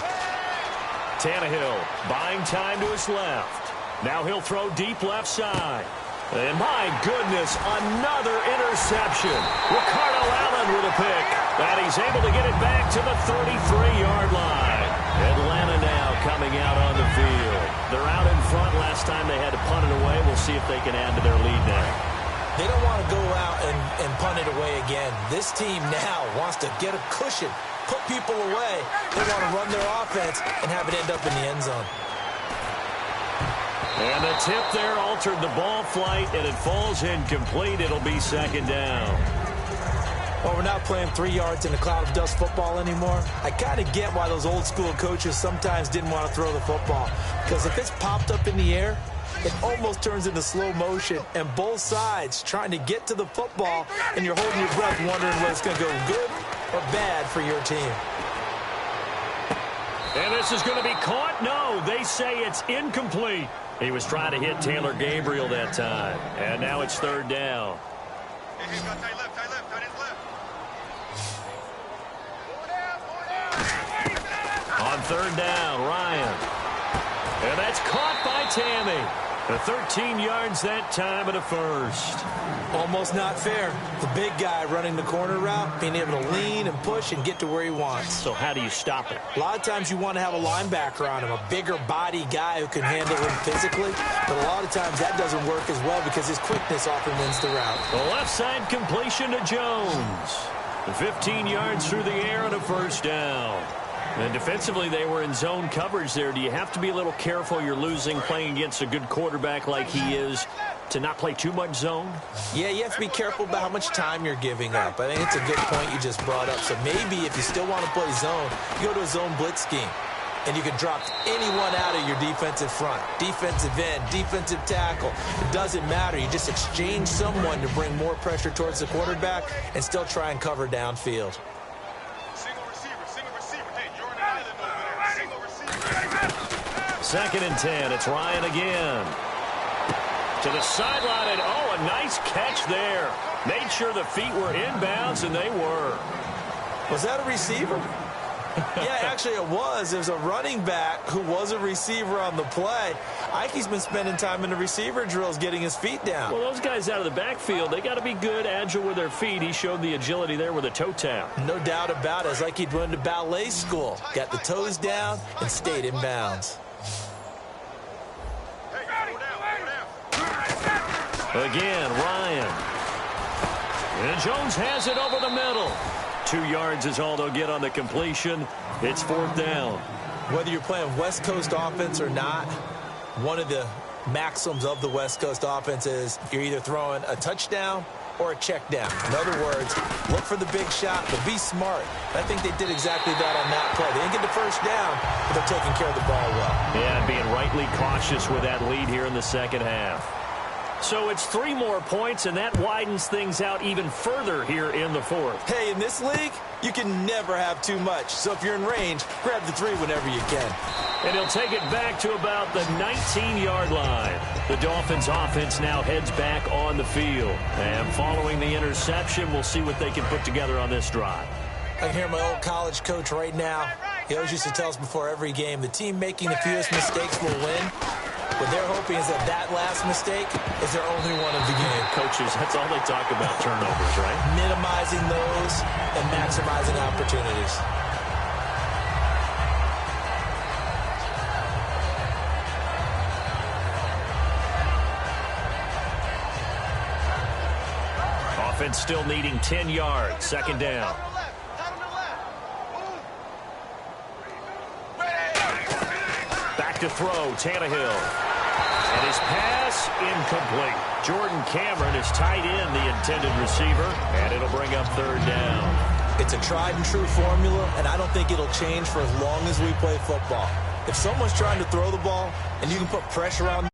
Tannehill buying time to his left. Now he'll throw deep left side. And my goodness, another interception. Ricardo Allen with a pick. And he's able to get it back to the 33-yard line. Atlanta now coming out on the field. They're out in front. Last time they had to punt it away. We'll see if they can add to their lead now. They don't want to go out and punt it away again. This team now wants to get a cushion, put people away. They want to run their offense and have it end up in the end zone. And the tip there altered the ball flight, and it falls incomplete. It'll be second down. Well, we're not playing 3 yards in a cloud of dust football anymore. I kind of get why those old school coaches sometimes didn't want to throw the football. Because if it's popped up in the air, it almost turns into slow motion, and both sides trying to get to the football, and you're holding your breath wondering whether it's going to go good or bad for your team. And this is going to be caught? No, they say it's incomplete. He was trying to hit Taylor Gabriel that time. And now it's third down. On third down, Ryan. And that's caught by Tammy. The 13 yards that time at a first. Almost not fair. The big guy running the corner route, being able to lean and push and get to where he wants. So how do you stop it? A lot of times you want to have a linebacker on him, a bigger body guy who can handle him physically. But a lot of times that doesn't work as well because his quickness often wins the route. The left side completion to Jones. 15 yards through the air and a first down. And defensively, they were in zone coverage there. Do you have to be a little careful? You're losing playing against a good quarterback like he is to not play too much zone? Yeah, you have to be careful about how much time you're giving up. I think it's a good point you just brought up. So maybe if you still want to play zone, you go to a zone blitz scheme. And you can drop anyone out of your defensive front. Defensive end, defensive tackle. It doesn't matter. You just exchange someone to bring more pressure towards the quarterback and still try and cover downfield. Second and 10. It's Ryan again. To the sideline, and oh, a nice catch there. Made sure the feet were inbounds, and they were. Was that a receiver? Yeah, actually it was. There's a running back who was a receiver on the play. Ikey's been spending time in the receiver drills getting his feet down. Well, those guys out of the backfield, they got to be good, agile with their feet. He showed the agility there with a toe tap. No doubt about it. It's like he'd went to ballet school. Got the toes down and stayed in bounds. Again, Ryan. And Jones has it over the middle. 2 yards is all they'll get on the completion. It's 4th down. Whether you're playing West Coast offense or not, one of the maxims of the West Coast offense is you're either throwing a touchdown or a check down. In other words, look for the big shot, but be smart. I think they did exactly that on that play. They didn't get the first down, but they're taking care of the ball well. Yeah, being rightly cautious with that lead here in the second half. So it's 3 more points, and that widens things out even further here in the 4th. Hey, in this league, you can never have too much. So if you're in range, grab the 3 whenever you can. And he'll take it back to about the 19-yard line. The Dolphins' offense now heads back on the field. And following the interception, we'll see what they can put together on this drive. I can hear my old college coach right now. He always used to tell us before every game, the team making the fewest mistakes will win. What they're hoping is that last mistake is their only one of the game. Coaches, that's all they talk about, turnovers, right? Minimizing those and maximizing opportunities. Offense still needing 10 yards. 2nd down. Back to throw, Tannehill. And his pass incomplete. Jordan Cameron is tight in the intended receiver, and it'll bring up 3rd down. It's a tried and true formula, and I don't think it'll change for as long as we play football. If someone's trying to throw the ball and you can put pressure on